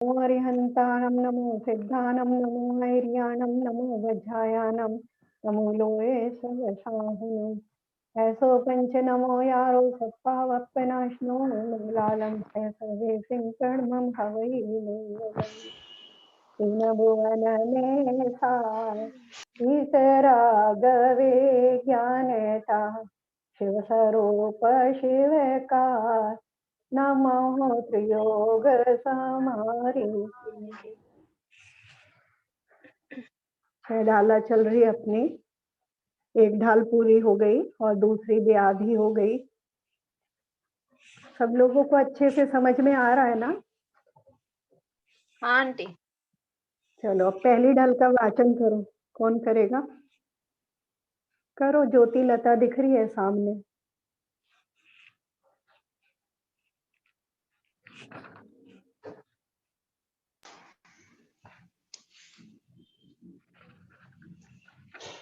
नमो अरिहन्ताणं नमो सिद्धानं नमो ऐर्याणं नमो वज्रायाणं नमो लोये सर्वशाहिनो ऐसो पंच नमो यारो सत्पावप्पनाशनो मंगलालं है सर्वे सिंकर्मं हवै मंगलम् तीन भुवन में सार ईतरागवे ज्ञानता शिव स्वरूप शिवकार नमो त्रियोग समारी। डाला चल रही है अपनी, एक ढाल पूरी हो गई और दूसरी भी आधी हो गई। सब लोगों को अच्छे से समझ में आ रहा है ना? हाँ आंटी। चलो अब पहली ढाल का वाचन करो। कौन करेगा? करो, ज्योति लता दिख रही है सामने।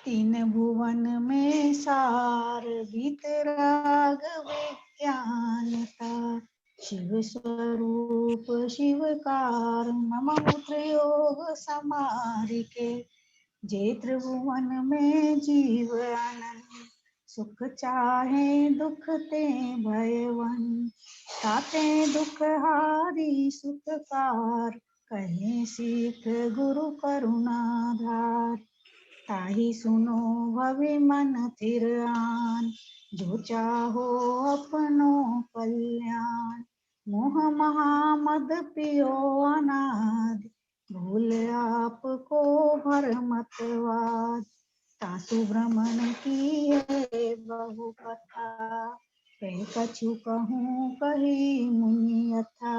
तीन भुवन में सार वीतराग विज्ञानता शिव स्वरूप शिवकार नमः त्रयोग समारिके जे त्रिभुवन में जीव आनंद सुख चाहे दुख ते भयवन ताते दुख हारी सुखकार कहे सीख गुरु करुणाधार ताहि सुनो भवि मन थिर आन जो चाहो अपनो कल्याण मोह महामद पियो अनादि भूल आपको भरमतवाद तासु भ्रमण की है बहु कथा कह कछु कहूँ कही मुनि यथा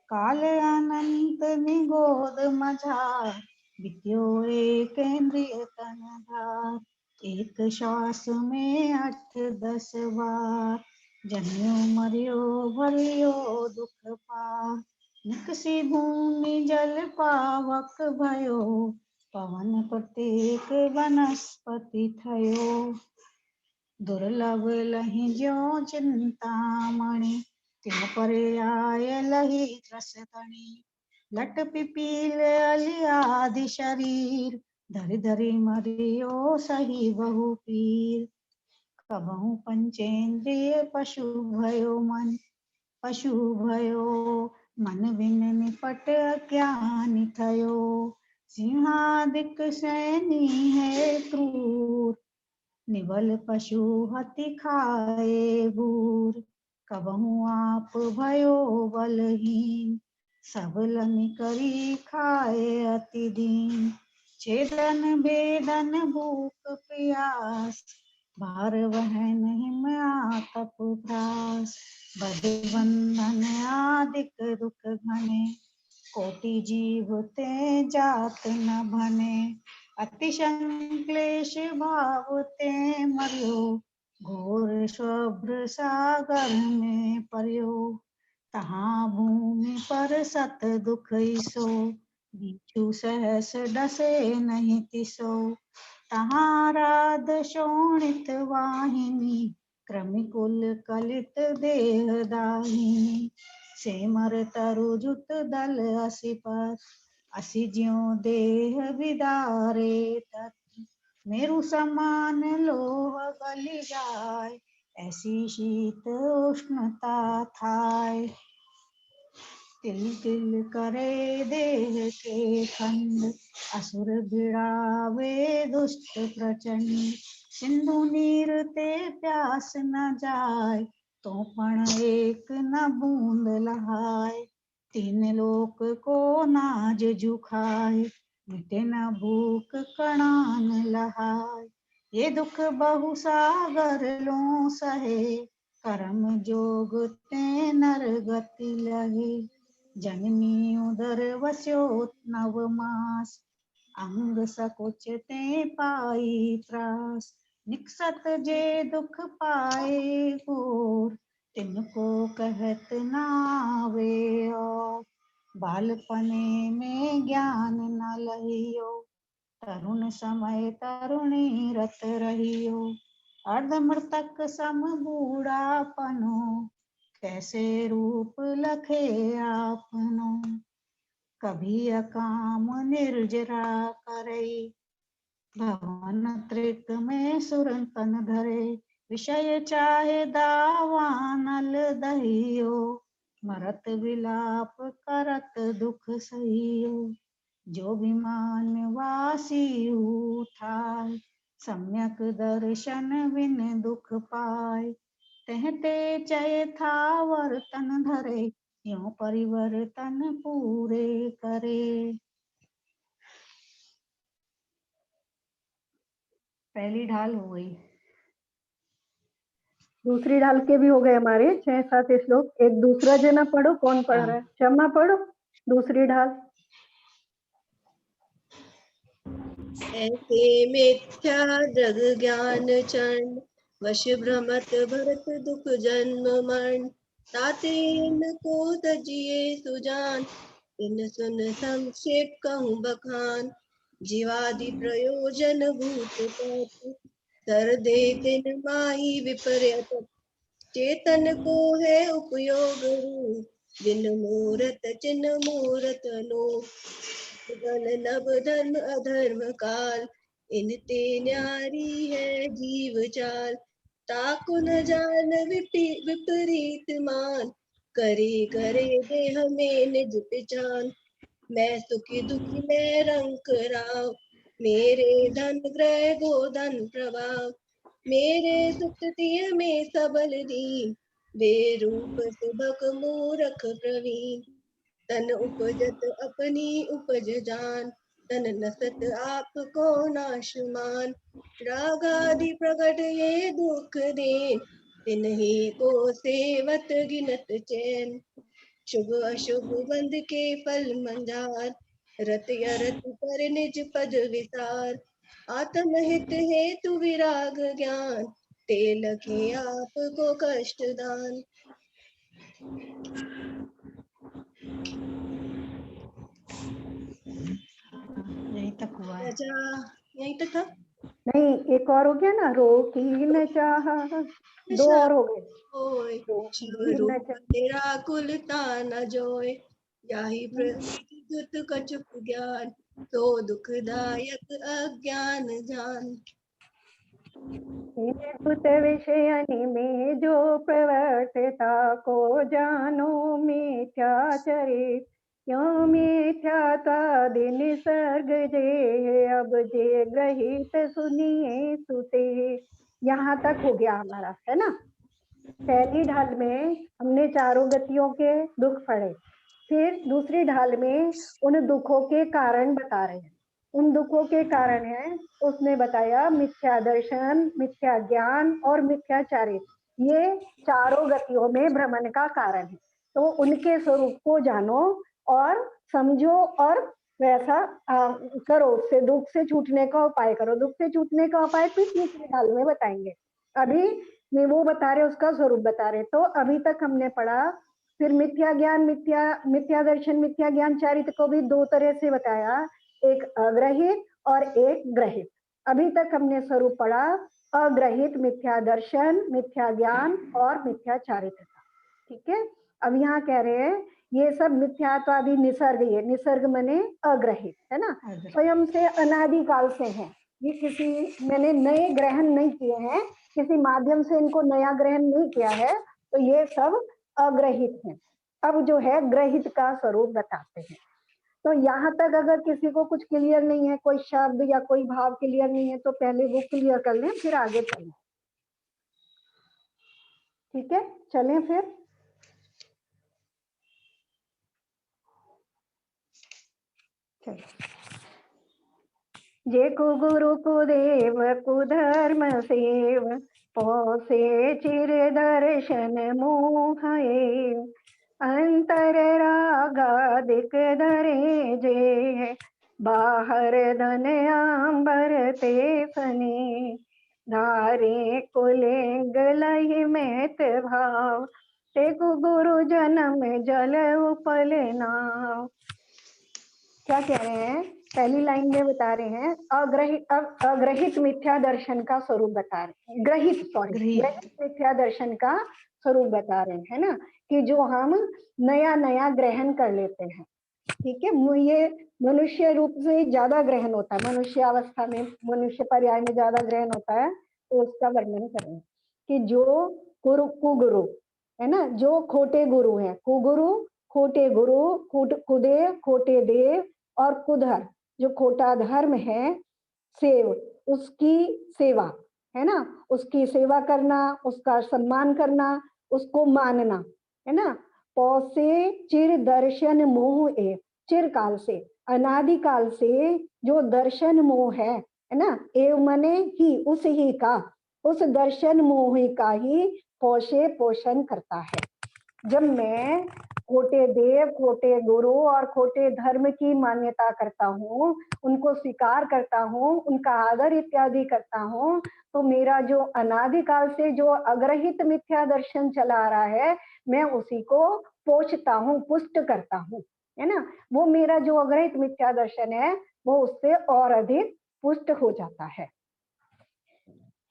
काल अनंत निगोद मझार विद्यो एकेन्द्रिय तनधार एक श्वास में 8-10 बार जन्यो मरियो भरियो दुख पार निकसी भूमि जल पावक भयो पवन प्रत्येक वनस्पति थयो दुर्लभ लहि ज्यों चिंतामणि त्यों पर्याय लहि त्रस तणि लट पिपील अली आदि शरीर धरि धरि मरियो सही बहु पीर कबहु पंचेन्द्रिय पशु भयो मन बिन निपट अज्ञानी थयो सिंहादिक सैनी है क्रूर निबल पशु हति खाए भूर कबहु आप भयो बलहीन सबलन करी खाए अति दीन छेदन भेदन भूख प्यास भार वहन हिम आतप भ्रास बद बंधन आदिक दुख घने कोटि जीव ते जात न भने अति संक्लेश भाव ते मरियो घोर शुभ्र सागर में पर्यो तहाँ भूमि पर सत दुख सो बिच्छू सहस डसे नहीं तिसो तहाँ राध शोणित वाहिनी क्रमिकुल कलित देह दाहिनी सेमर तरु जुत दल असिपत असि ज्यों देह विदारे तत् मेरु समान लोह गली जाय ऐसी शीत उष्णता थाय तिल तिल करे देह के खंड असुर भिड़ावे दुष्ट प्रचंड सिंधु नीर ते प्यास न जाय तो पण एक न बूंद लहाय तीन लोक को नाज जुखाए मिटे न भूख कणान लहाय ये दुख बहु सागर लो सहे कर्म जोग ते नर गति लहे जननी उदर वस्यो 9 मास अंग सकुच ते पाई त्रास निकसत जे दुख पाए घोर तिनको कहत नावे और बालपने में ज्ञान न लहियो तरुण समय तरुणी रत रहियो अर्धमृतक सम बूढ़ापनो कैसे रूप लखे आपनो कभी अकाम निर्जरा करे। भवन त्रिक में सुरन तन धरे, विषय चाहे दावानल दहियो, मरत विलाप करत दुख सहियो। जो विमान वासी उठाय, सम्यक दर्शन बिन दुख पाय। कहते चय था वर्तन धरे, यों परिवर्तन पूरे करे। पहली ढाल हो गई। दूसरी ढाल के भी हो गए हमारे 6-7 श्लोक। एक दूसरा जना पढ़ो, कौन पढ़ रहा है? क्षमा पढ़ो दूसरी ढाल। ऐसे मिथ्या जग ज्ञान चरण, वश भ्रमत भरत दुख जन्म मरण। ताते को तजिए सुजान, इन सुन संक्षेप कहूँ बखान। जीवादि प्रयोजन भूत पात, कर दे तिन माही विपर्यत। चेतन को है उपयोग रूप, जिन मूरत चिन्ह मूरत लोक। गल नभ धर्म अधर्म काल, इनते न्यारी है जीव चाल। ताकु न जान विपरीत मान, करे करे देह में निज पहचान। मैं सुखी दुखी मैं रंक राव, मेरे धन ग्रह गोधन प्रभाव। मेरे सुकृतिय में सबल दीन, बेरूप सुभग मूरख प्रवीण। तन उपजत अपनी उपज जान, तन नसत आप को नाशमान। रागादि प्रकट ये दुख देन, तिन्हीं को सेवत गिनत चैन। शुभ अशुभ बंध के फल मंजार, रत अरत पर निज पद विसार। आत्महित हेतु विराग ज्ञान, ते लखे आप को कष्ट दान। यही तक हुआ है। अच्छा, यहीं तक था। नहीं, एक और हो गया ना, रोकी न चाहा। दो और हो गए। होय शिव रोकी न रूप चाहा। तेरा कुल तान जोय, याही प्रतीति दुत कछुक ज्ञान। तो दुखदायक अज्ञान जान। सुत विषयनि में जो प्रवर्तता को जानो मिथ्याचरित। क्यों मिथ्यात्वादि निसर्ग जे, अब जे ग्रहित सुनिए सुते। यहाँ तक हो गया हमारा, है ना। पहली ढाल में हमने चारों गतियों के दुख पढ़े, फिर दूसरी ढाल में उन दुखों के कारण बता रहे हैं। उन दुखों के कारण है, उसने बताया मिथ्या दर्शन, मिथ्या ज्ञान और मिथ्याचारित। ये चारों गतियों में भ्रमण का कारण है। तो उनके स्वरूप को जानो और समझो और वैसा करो, उससे दुख से छूटने का उपाय करो। दुख से छूटने का उपाय फिर तीसरी ढाल में बताएंगे। अभी मैं वो बता रहे, उसका स्वरूप बता रहे। तो अभी तक हमने पढ़ा, फिर मिथ्या ज्ञान, मिथ्या दर्शन, मिथ्या ज्ञान चारित्र को भी दो तरह से बताया, एक अग्रहित और एक ग्रहित। अभी तक हमने स्वरूप पढ़ा अग्रहित मिथ्या दर्शन, मिथ्या ज्ञान और मिथ्या चारित्र का। ठीक है। अब यहाँ कह रहे हैं ये सब मिथ्यात्वादि निसर्ग, ये निसर्ग मने अग्रहित, है ना, स्वयं से अनादि काल से है। ये किसी मैंने नए ग्रहण नहीं किए हैं, किसी माध्यम से इनको नया ग्रहण नहीं किया है, तो ये सब अग्रहित हैं। अब जो है ग्रहित का स्वरूप बताते हैं। तो यहाँ तक अगर किसी को कुछ क्लियर नहीं है, कोई शब्द या कोई भाव क्लियर नहीं है, तो पहले वो क्लियर कर लें, फिर आगे चलें। ठीक है, चलें फिर। चलो। जे को गुरु को देव को धर्म सेव, पौसे चिर दर्शन मोहे। अंतर रागादिक धरे जे, बाहर धन आंबर ते फने। धारे कुले गलहि मैत भाव, ते गुरु जन्म जल उपल नाव। क्या कह रहे हैं? पहली लाइन में बता रहे हैं अग्रहित मिथ्या दर्शन का स्वरूप बता रहे हैं। ग्रहित मिथ्या दर्शन का स्वरूप बता रहे हैं, है ना, कि जो हम नया नया ग्रहण कर लेते हैं। ठीक है, ये मनुष्य रूप से ज्यादा ग्रहण होता है, मनुष्य अवस्था में, मनुष्य पर्याय में ज्यादा ग्रहण होता है, तो उसका वर्णन करें कि जो कुगुरु है ना, जो खोटे गुरु हैं, कुगुरु, खोटे गुरु, कुदेव, खोटे देव, और कुधर जो खोटा धर्म है, सेव उसकी सेवा है ना, उसकी सेवा करना, उसका सम्मान करना, उसको मानना है ना। पौसे चिर दर्शन मोह ए, चिर काल से, अनादिकाल से जो दर्शन मोह है ना, एव मने ही, उस ही का, उस दर्शन मोह का ही पोषे पोषण करता है। जब मैं खोटे देव, खोटे गुरु और खोटे धर्म की मान्यता करता हूँ, उनको स्वीकार करता हूँ, उनका आदर इत्यादि करता हूँ, तो मेरा जो अनादिकाल से जो अग्रहित मिथ्या दर्शन चला आ रहा है, मैं उसी को पोषता हूँ, पुष्ट करता हूँ, है ना। वो मेरा जो अग्रहित मिथ्या दर्शन है, वो उससे और अधिक पुष्ट हो जाता है।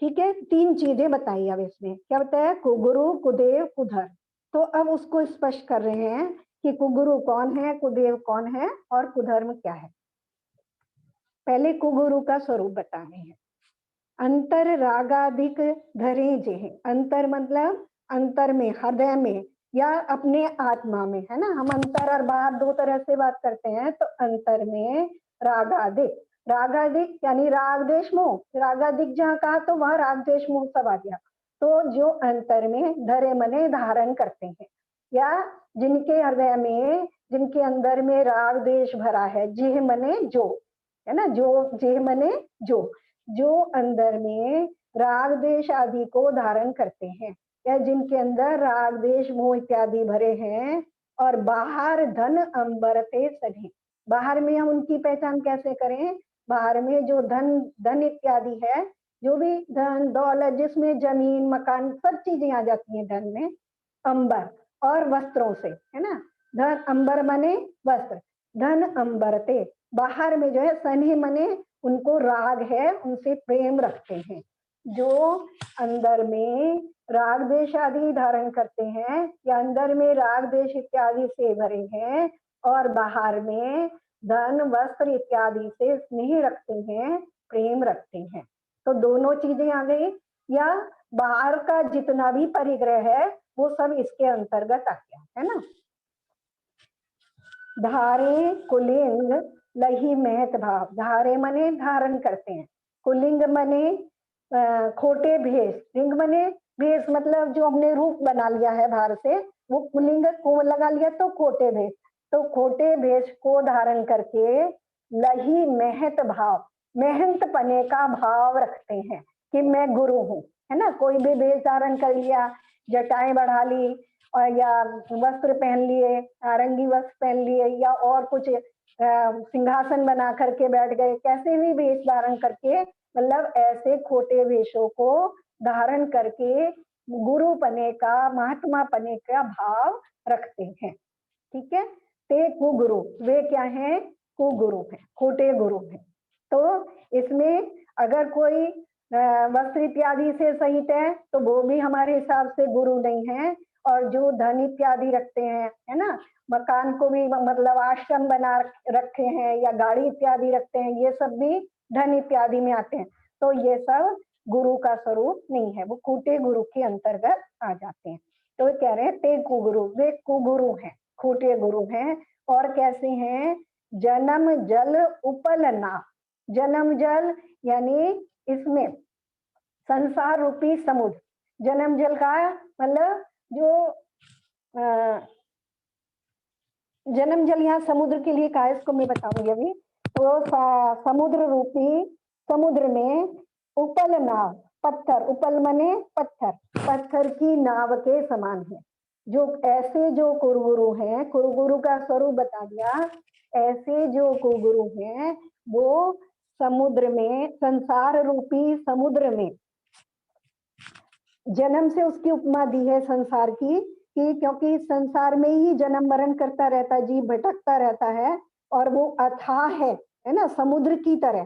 ठीक है, तीन चीजें बताई अब इसमें, क्या बताया, कुगुरु, कुदेव, कुधर। तो अब उसको स्पष्ट कर रहे हैं कि कुगुरु कौन है, कुदेव कौन है, और कुधर्म क्या है। पहले कुगुरु का स्वरूप बता रहे हैं। अंतर रागाधिक धरे जे, अंतर मतलब अंतर में, हृदय में, या अपने आत्मा में, है ना। हम अंतर और बाहर दो तरह से बात करते हैं, तो अंतर में रागाधिक, रागाधिक यानी राग द्वेष मोह, रागाधिक जहाँ कहा तो वह राग द्वेष मोह सब आ गया। तो जो अंतर में धरे मने धारण करते हैं, या जिनके हृदय में, जिनके अंदर में राग द्वेष भरा है, जिह मने जो, है ना, जो जिह मने जो अंदर में राग द्वेष आदि को धारण करते हैं, या जिनके अंदर राग द्वेष मोह इत्यादि भरे हैं, और बाहर धन अंबरते सभी, बाहर में हम उनकी पहचान कैसे करें, बाहर में जो धन इत्यादि है, जो भी धन दौलत, जिसमें जमीन मकान सब चीजें आ जाती हैं धन में, अंबर और वस्त्रों से, है ना। धन अंबर मने वस्त्र, धन अंबरते, बाहर में जो है सन्हे मने उनको राग है, उनसे प्रेम रखते हैं। जो अंदर में राग द्वेष आदि धारण करते हैं, या अंदर में राग द्वेष इत्यादि से भरे हैं, और बाहर में धन वस्त्र इत्यादि से स्नेह रखते हैं, प्रेम रखते हैं, तो दोनों चीजें आ गई। या बाहर का जितना भी परिग्रह है, वो सब इसके अंतर्गत आ गया, है ना। धारे कुलिंग लही महत भाव, धारे मने धारण करते हैं, कुलिंग मने खोटे भेष, लिंग मने भेष मतलब जो हमने रूप बना लिया है बाहर से, वो कुलिंग को लगा लिया तो खोटे भेष, तो खोटे भेष को धारण करके लही महत भाव, मेहनत पने का भाव रखते हैं कि मैं गुरु हूँ, है ना। कोई भी भेष धारण कर लिया, जटाएं बढ़ा ली, और या वस्त्र पहन लिए, नारंगी वस्त्र पहन लिए, या और कुछ सिंहासन बना करके बैठ गए, कैसे भी वेश धारण करके, मतलब ऐसे खोटे वेशों को धारण करके गुरु पने का, महात्मा पने का भाव रखते हैं। ठीक है, ते कुगुरु, वे क्या हैं, कुगुरु हैं, खोटे गुरु हैं। तो इसमें अगर कोई वस्त्र इत्यादि से सहित है, तो वो भी हमारे हिसाब से गुरु नहीं है। और जो धन इत्यादि रखते हैं, है ना, मकान को भी मतलब आश्रम बना रखे हैं, या गाड़ी इत्यादि रखते हैं, ये सब भी धन इत्यादि में आते हैं, तो ये सब गुरु का स्वरूप नहीं है, वो खोटे गुरु के अंतर्गत आ जाते हैं। तो कह रहे हैं ते कुगुरु, वे कुगुरु हैं, खोटे गुरु हैं। और कैसे हैं, जन्म जल उपल नाव, जन्म जल यानी इसमें संसार रूपी समुद्र, जन्म जल का मतलब जो जन्म जल यहाँ समुद्र के लिए कहा है, इसको मैं बताऊंगी अभी। तो समुद्र रूपी समुद्र में उपल नाव, पत्थर, उपल मने पत्थर, पत्थर की नाव के समान है। जो ऐसे जो कुरगुरु हैं, कुरगुरु का स्वरूप बता दिया, ऐसे जो कुरगुरु हैं वो समुद्र में, संसार रूपी समुद्र में, जन्म से उसकी उपमा दी है संसार की, कि क्योंकि संसार में ही जन्म मरण करता रहता है, जीव भटकता रहता है, और वो अथाह है ना, समुद्र की तरह,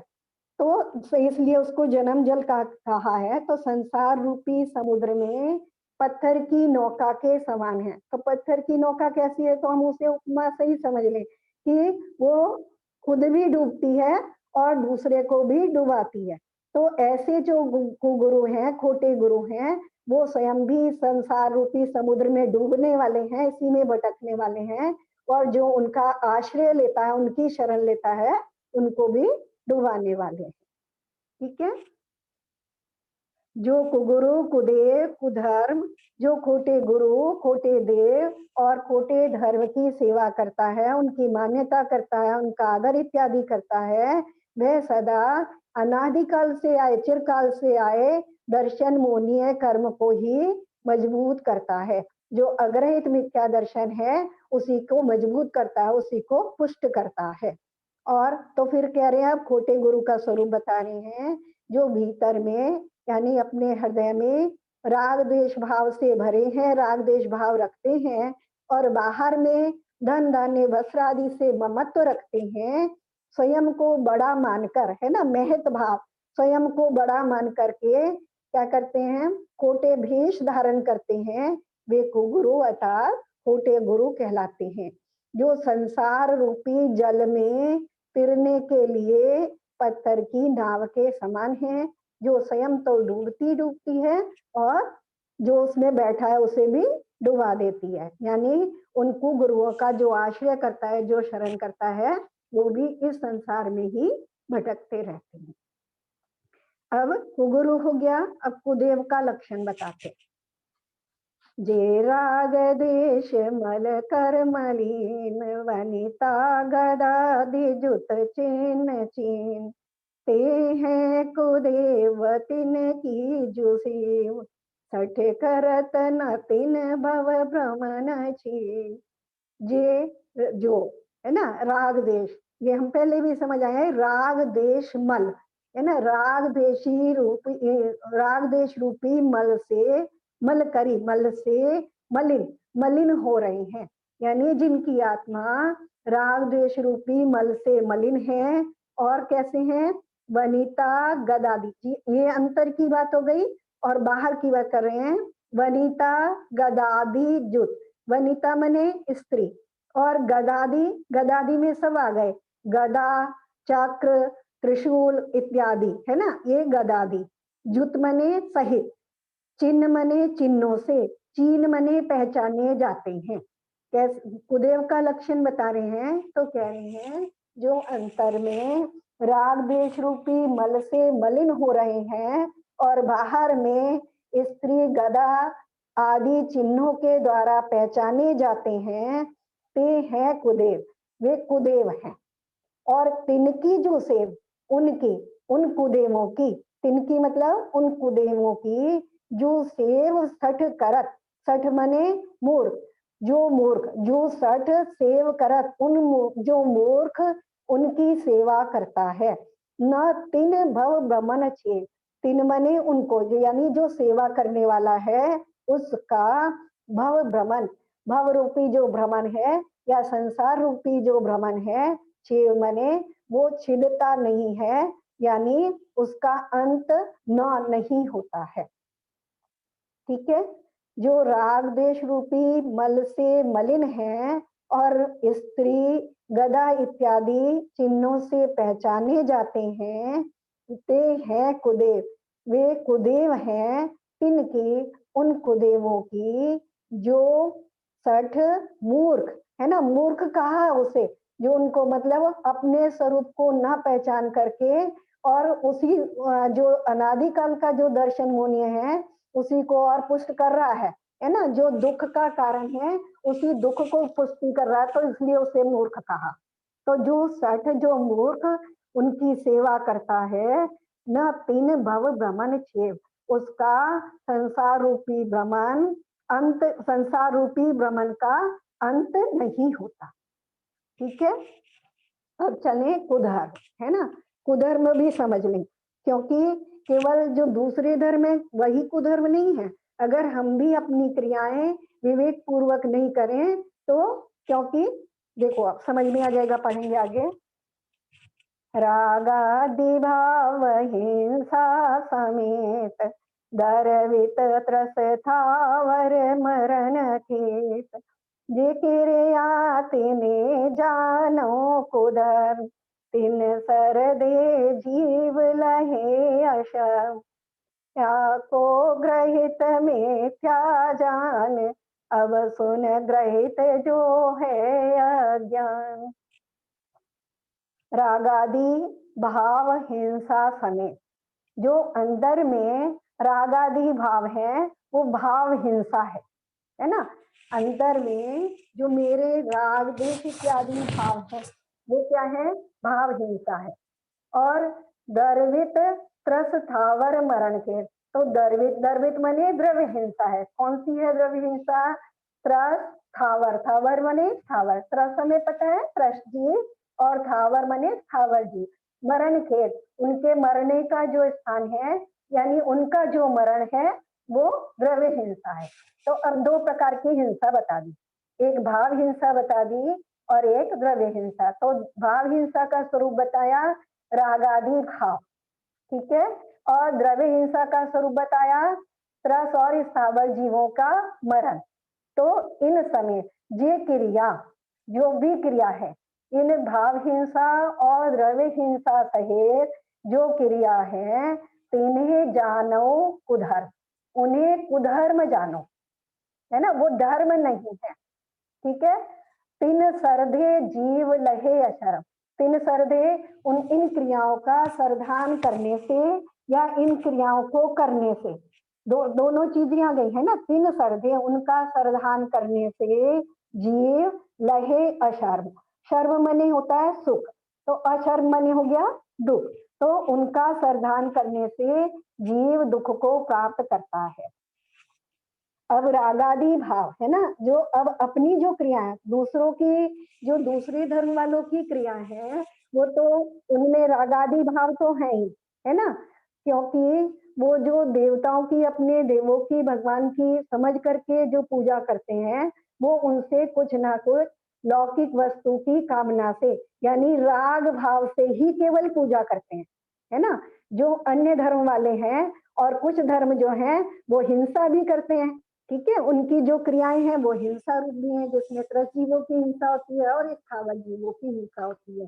तो इसलिए उसको जन्म जल का कहा है। तो संसार रूपी समुद्र में पत्थर की नौका के समान है। तो पत्थर की नौका कैसी है, तो हम उसे उपमा से ही समझ लें कि वो खुद भी डूबती है और दूसरे को भी डुबाती है। तो ऐसे जो कुगुरु हैं, खोटे गुरु हैं, वो स्वयं भी संसार रूपी समुद्र में डूबने वाले हैं, इसी में भटकने वाले हैं, और जो उनका आश्रय लेता है, उनकी शरण लेता है, उनको भी डुबाने वाले हैं। ठीक है। जो कुगुरु, कुदेव, कुधर्म, जो खोटे गुरु, खोटे देव और खोटे धर्म की सेवा करता है, उनकी मान्यता करता है, उनका आदर इत्यादि करता है, वह सदा अनादिकाल से आए, चिरकाल से आए दर्शन मोनीय कर्म को ही मजबूत करता है। जो अग्रहित मिथ्या दर्शन है उसी को मजबूत करता है, उसी को पुष्ट करता है। और तो फिर कह रहे हैं, आप खोटे गुरु का स्वरूप बता रहे हैं, जो भीतर में यानी अपने हृदय में राग द्वेष भाव से भरे हैं, राग द्वेष भाव रखते हैं, और बाहर में धन धान्य वस्त्र आदि से ममत्व रखते हैं, स्वयं को बड़ा मानकर, है ना, महत भाव, स्वयं को बड़ा मान करके क्या करते हैं, खोटे भेष धारण करते हैं, वे कुगुरु अर्थात खोटे गुरु कहलाते हैं। जो संसार रूपी जल में तिरने के लिए पत्थर की नाव के समान है, जो स्वयं तो डूबती डूबती है और जो उसमें बैठा है उसे भी डुबा देती है। यानी उनको गुरुओं का जो आश्रय करता है, जो शरण करता है, वो भी इस संसार में ही भटकते रहते हैं। अब कुगुरु हो गया, अब कुदेव का लक्षण बताते। जे राग देश मल कर मलिन, वनिता गदा दिजुत चीन चीन, ते हैं कुदेव तिन की जुसीव, सठ करत न तिन भव भ्रमण छी। जे जो है ना राग देश, ये हम पहले भी समझ आए, राग देश मल, है ना, राग देशी रूपी, राग देश रूपी मल से, मल करी, मल से मलिन, मलिन हो रहे हैं, यानी जिनकी आत्मा राग देश रूपी मल से मलिन है। और कैसे हैं, वनिता गदादी, ये अंतर की बात हो गई, और बाहर की बात कर रहे हैं। वनिता गदादी जुत, वनिता मने स्त्री, और गदादी, गदादी में सब आ गए, गदा, चक्र, त्रिशूल इत्यादि, है ना, ये गदादी। जुत मने सहित, चिन्ह मने चिन्हों से, चीन मने पहचाने जाते हैं। कैसे कुदेव का लक्षण बता रहे हैं, तो कह रहे हैं जो अंतर में राग देश रूपी मल से मलिन हो रहे हैं और बाहर में स्त्री, गदा आदि चिन्हों के द्वारा पहचाने जाते हैं, ते हैं कुदेव, वे कुदेव हैं। और तिनकी जो सेव, उनकी, उन कुदेवों की, तिनकी मतलब उन कुदेवों की जो सेव सठ करत, सठ मने मूर्ख, जो मूर्ख, जो सठ सेव करत, उन जो मूर्ख उनकी सेवा करता है। न तिन भव भ्रमण छे, तिन मने उनको, जो यानी जो सेवा करने वाला है उसका भव भ्रमण, भव रूपी जो भ्रमण है या संसार रूपी जो भ्रमण है, छेव मने वो छिदता नहीं है, यानी उसका अंत न नहीं होता है। ठीक है। जो राग देश रूपी मल से मलिन है और स्त्री, गदा इत्यादि चिन्हों से पहचाने जाते हैं, ते हैं कुदेव, वे कुदेव हैं तिनकी, उन कुदेवों की जो सठ मूर्ख, है ना, मूर्ख कहा उसे, जो उनको मतलब अपने स्वरूप को न पहचान करके और उसी जो अनादिकाल का जो दर्शन मोनीय है उसी को और पुष्ट कर रहा है ना, जो दुख का कारण है उसी दुख को पुष्टि कर रहा है, तो इसलिए उसे मूर्ख कहा। तो जो सठ, जो मूर्ख उनकी सेवा करता है, न तीन भव भ्रमण छेव, उसका संसार रूपी भ्रमण अंत, संसार रूपी भ्रमण का अंत नहीं होता। ठीक है। अब चले कुधर्म, है ना, कुधर्म भी समझ लें, क्योंकि केवल जो दूसरे धर्म है वही कुधर्म नहीं है। अगर हम भी अपनी क्रियाएं विवेक पूर्वक नहीं करें तो, क्योंकि देखो आप समझ में आ जाएगा, पढ़ेंगे आगे। रागादि भाव हिंसा समेत, गर्वित त्रस थावर मरण खेत, जे किरिया तिने जानो कुधर, तिन सर दे जीव लहे अशर, क्या को ग्रहित मिथ्या जान, अब सुन ग्रहित जो है अज्ञान। रागादि भाव हिंसा समेत जो अंदर में रागादि भाव है वो भाव हिंसा है ना। अंदर में जो मेरे राग देश इत्यादि भाव है वो क्या है, भाव हिंसा है। और द्रवित त्रस थावर मरण के, तो द्रवित, द्रवित मने द्रव्य हिंसा है। कौन सी है द्रव्य हिंसा, त्रस थावर, थावर मने थावर, त्रस हमें पता है त्रस जी, और थावर मने थावर जी। मरण खेत, उनके मरने का जो स्थान है यानी उनका जो मरण है वो द्रव्य हिंसा है। तो अब दो प्रकार की हिंसा बता दी, एक भाव हिंसा बता दी और एक द्रव्य हिंसा। तो भाव हिंसा का स्वरूप बताया रागादि भाव, ठीक है, और द्रव्य हिंसा का स्वरूप बताया त्रस और स्थावर जीवों का मरण। तो इन समेत ये क्रिया, जो भी क्रिया है, इन भाव हिंसा और द्रव्य हिंसा सहित जो क्रिया है, तिन्हें जानो कुधर्म, उन्हें कुधर्म जानो, है ना, वो धर्म नहीं है, ठीक है। तीन सरधे जीव लहे अशरम, तीन सरधे इन क्रियाओं का सरधान करने से या इन क्रियाओं को करने से, दोनों चीजें आ गई है ना। तीन सरधे उनका सरधान करने से जीव लहे अशर्म, शर्म मने होता है सुख, तो अशर्म मने हो गया दुख, तो उनका सरधान करने से जीव दुख को प्राप्त करता है। अब रागादि भाव है ना, जो अब अपनी जो क्रिया है, दूसरों की, जो दूसरे धर्म वालों की क्रिया है वो तो उनमें रागादि भाव तो है ही, है ना, क्योंकि वो जो देवताओं की, अपने देवों की, भगवान की समझ करके जो पूजा करते हैं वो उनसे कुछ ना कुछ लौकिक वस्तु की कामना से यानी राग भाव से ही केवल पूजा करते हैं, है ना। जो अन्य धर्म वाले हैं और कुछ धर्म जो हैं वो हिंसा भी करते हैं, ठीक है, उनकी जो क्रियाएं हैं वो हिंसा रूप भी है, जिसमें त्रस जीवों की हिंसा होती है और स्थावर जीवों की हिंसा होती है।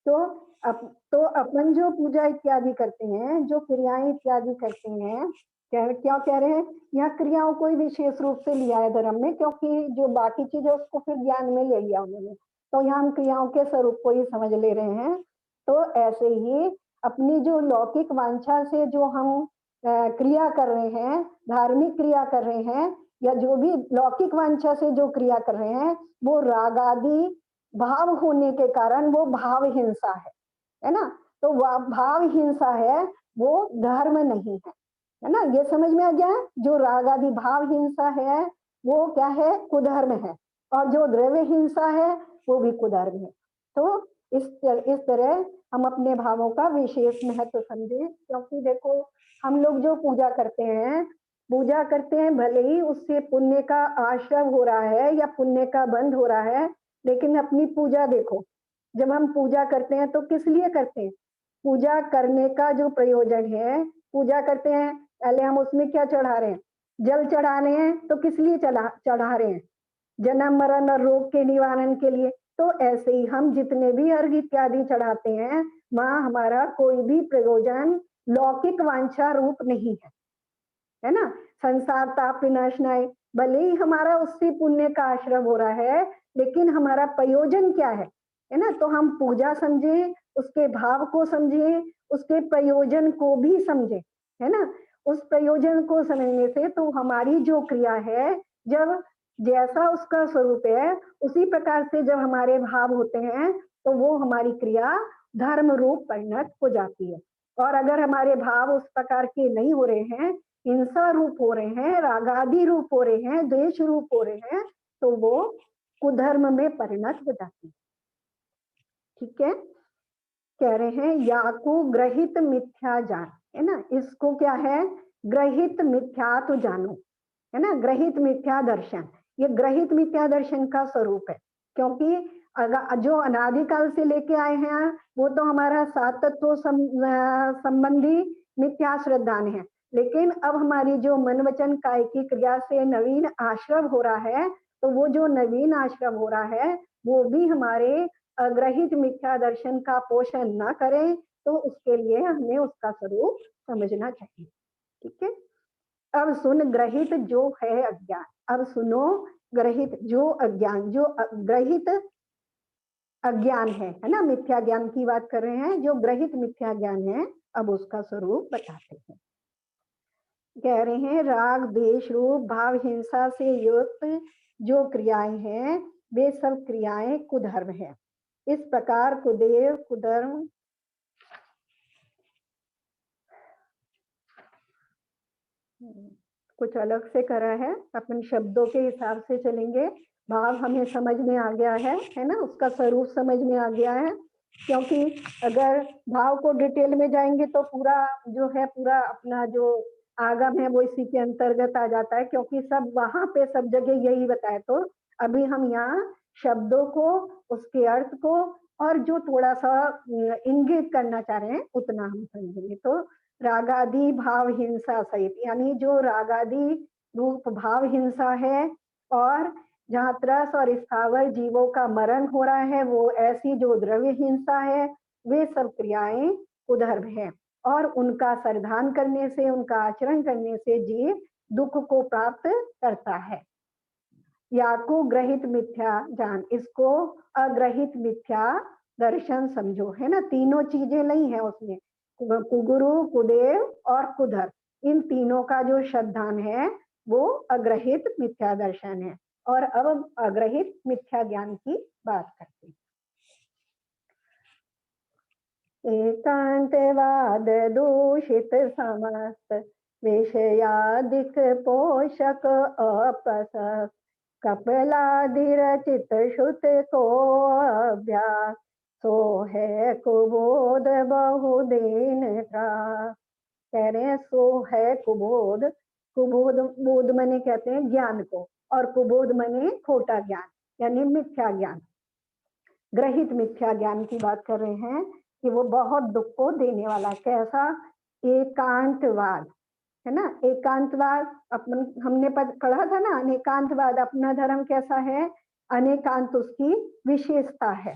तो अपन जो पूजा इत्यादि करते हैं, जो क्रियाएं इत्यादि करते हैं, क्या कह रहे हैं, यहाँ क्रियाओं को ही विशेष रूप से लिया है धर्म में, क्योंकि जो बाकी चीज है उसको फिर ज्ञान में ले लिया उन्होंने, तो यहाँ हम क्रियाओं के स्वरूप को ही समझ ले रहे हैं। तो ऐसे ही अपनी जो लौकिक वांछा से जो हम क्रिया कर रहे हैं, धार्मिक क्रिया कर रहे हैं, या जो भी लौकिक वांछा से जो क्रिया कर रहे हैं वो रागादि भाव होने के कारण वो भाव हिंसा है ना। तो भाव हिंसा है, वो धर्म नहीं है ना, ये समझ में आ गया है। जो रागादि भाव हिंसा है वो क्या है, कुधर्म है, और जो द्रव्य हिंसा है वो भी कुधर्म है। तो इस तरह हम अपने भावों का विशेष महत्व समझें, क्योंकि देखो हम लोग जो पूजा करते हैं भले ही उससे पुण्य का आश्रय हो रहा है या पुण्य का बंध हो रहा है, लेकिन अपनी पूजा देखो, जब हम पूजा करते हैं तो किस लिए करते हैं, पूजा करने का जो प्रयोजन है, पूजा करते हैं पहले हम उसमें क्या चढ़ा रहे हैं, जल चढ़ा रहे हैं, तो किस लिए चढ़ा रहे हैं, जन्म मरण और रोग के निवारण के लिए। तो ऐसे ही हम जितने भी अर्घ इत्यादि चढ़ाते हैं वहां हमारा कोई भी प्रयोजन लौकिक वांछा रूप नहीं है ना। संसार ताप विनाशनाय, भले ही हमारा उससे पुण्य का आश्रय हो रहा है, लेकिन हमारा प्रयोजन क्या है ना। तो हम पूजा समझे, उसके भाव को समझे, उसके प्रयोजन को भी समझे, है ना। उस प्रयोजन को समझने से तो हमारी जो क्रिया है, जब जैसा उसका स्वरूप है उसी प्रकार से जब हमारे भाव होते हैं तो वो हमारी क्रिया धर्म रूप परिणत हो जाती है। और अगर हमारे भाव उस प्रकार के नहीं हो रहे हैं, हिंसा रूप हो रहे हैं, रागादि रूप हो रहे हैं, द्वेष रूप हो रहे हैं, तो वो कुधर्म में परिणत हो जाती है, ठीक है। कह रहे हैं या को ग्रहित मिथ्या जान, है ना, इसको क्या है, ग्रहित मिथ्या तो जानो, है ना, ग्रहित मिथ्या दर्शन, ये ग्रहित मिथ्या दर्शन का स्वरूप है। क्योंकि जो अनादिकाल से लेके आए हैं वो तो हमारा सात तत्व संबंधी मिथ्या श्रद्धान है, लेकिन अब हमारी जो मन वचन काय की क्रिया से नवीन आश्रय हो रहा है तो वो जो नवीन आश्रम हो रहा है वो भी हमारे अग्रहित मिथ्या दर्शन का पोषण न करे, तो उसके लिए हमें उसका स्वरूप समझना चाहिए। ठीक है, अब सुन ग्रहित जो है अज्ञान। अब सुनो ग्रहित जो अज्ञान, जो ग्रहित अज्ञान है ना, मिथ्या ज्ञान की बात कर रहे हैं, जो ग्रहित मिथ्या ज्ञान है, अब उसका स्वरूप बताते हैं। कह रहे हैं राग द्वेष रूप भाव हिंसा से युक्त जो क्रियाएं हैं वे सब क्रियाएं कुधर्म है। इस प्रकार कुदेव कुधर्म कुछ अलग से करा है, अपन शब्दों के हिसाब से चलेंगे। भाव हमें समझ में आ गया है ना, उसका स्वरूप समझ में आ गया है। क्योंकि अगर भाव को डिटेल में जाएंगे तो पूरा जो है पूरा अपना जो आगम है वो इसी के अंतर्गत आ जाता है, क्योंकि सब वहां पे सब जगह यही बताए। तो अभी हम यहाँ शब्दों को, उसके अर्थ को और जो थोड़ा सा इंगित करना चाह रहे हैं उतना हम समझेंगे। तो रागादि भाव हिंसा सहित, यानी जो रागादि रूप भाव हिंसा है और जहाँ त्रस और स्थावर जीवों का मरण हो रहा है, वो ऐसी जो द्रव्य हिंसा है, वे सब क्रियाएं कुधर्म है और उनका सरधान करने से, उनका आचरण करने से जीव दुख को प्राप्त करता है। या को ग्रहित मिथ्या जान, इसको अग्रहित मिथ्या दर्शन समझो, है ना। तीनों चीजें नहीं है उसमें, कुगुरु कुदेव और कुधर, इन तीनों का जो श्रद्धान है वो अग्रहित मिथ्या दर्शन है। और अब अग्रहित मिथ्या ज्ञान की बात करते हैं। एकांतवाद दूषित समस्त विषयादिक पोषक अपसक कपिलादि रचित श्रुत को अभ्यास सो है कुबोध बहुदीन था। कह रहे हैं सो है कुबोध, कुबोध बोध मने कहते हैं ज्ञान को, और कुबोध मने खोटा ज्ञान यानी मिथ्या ज्ञान। ग्रहित मिथ्या ज्ञान की बात कर रहे हैं कि वो बहुत दुख को देने वाला। कैसा? एकांतवाद, है ना। एकांतवाद अपन हमने पढ़ा था ना, अनेकांतवाद अपना धर्म कैसा है, अनेकांत उसकी विशेषता है।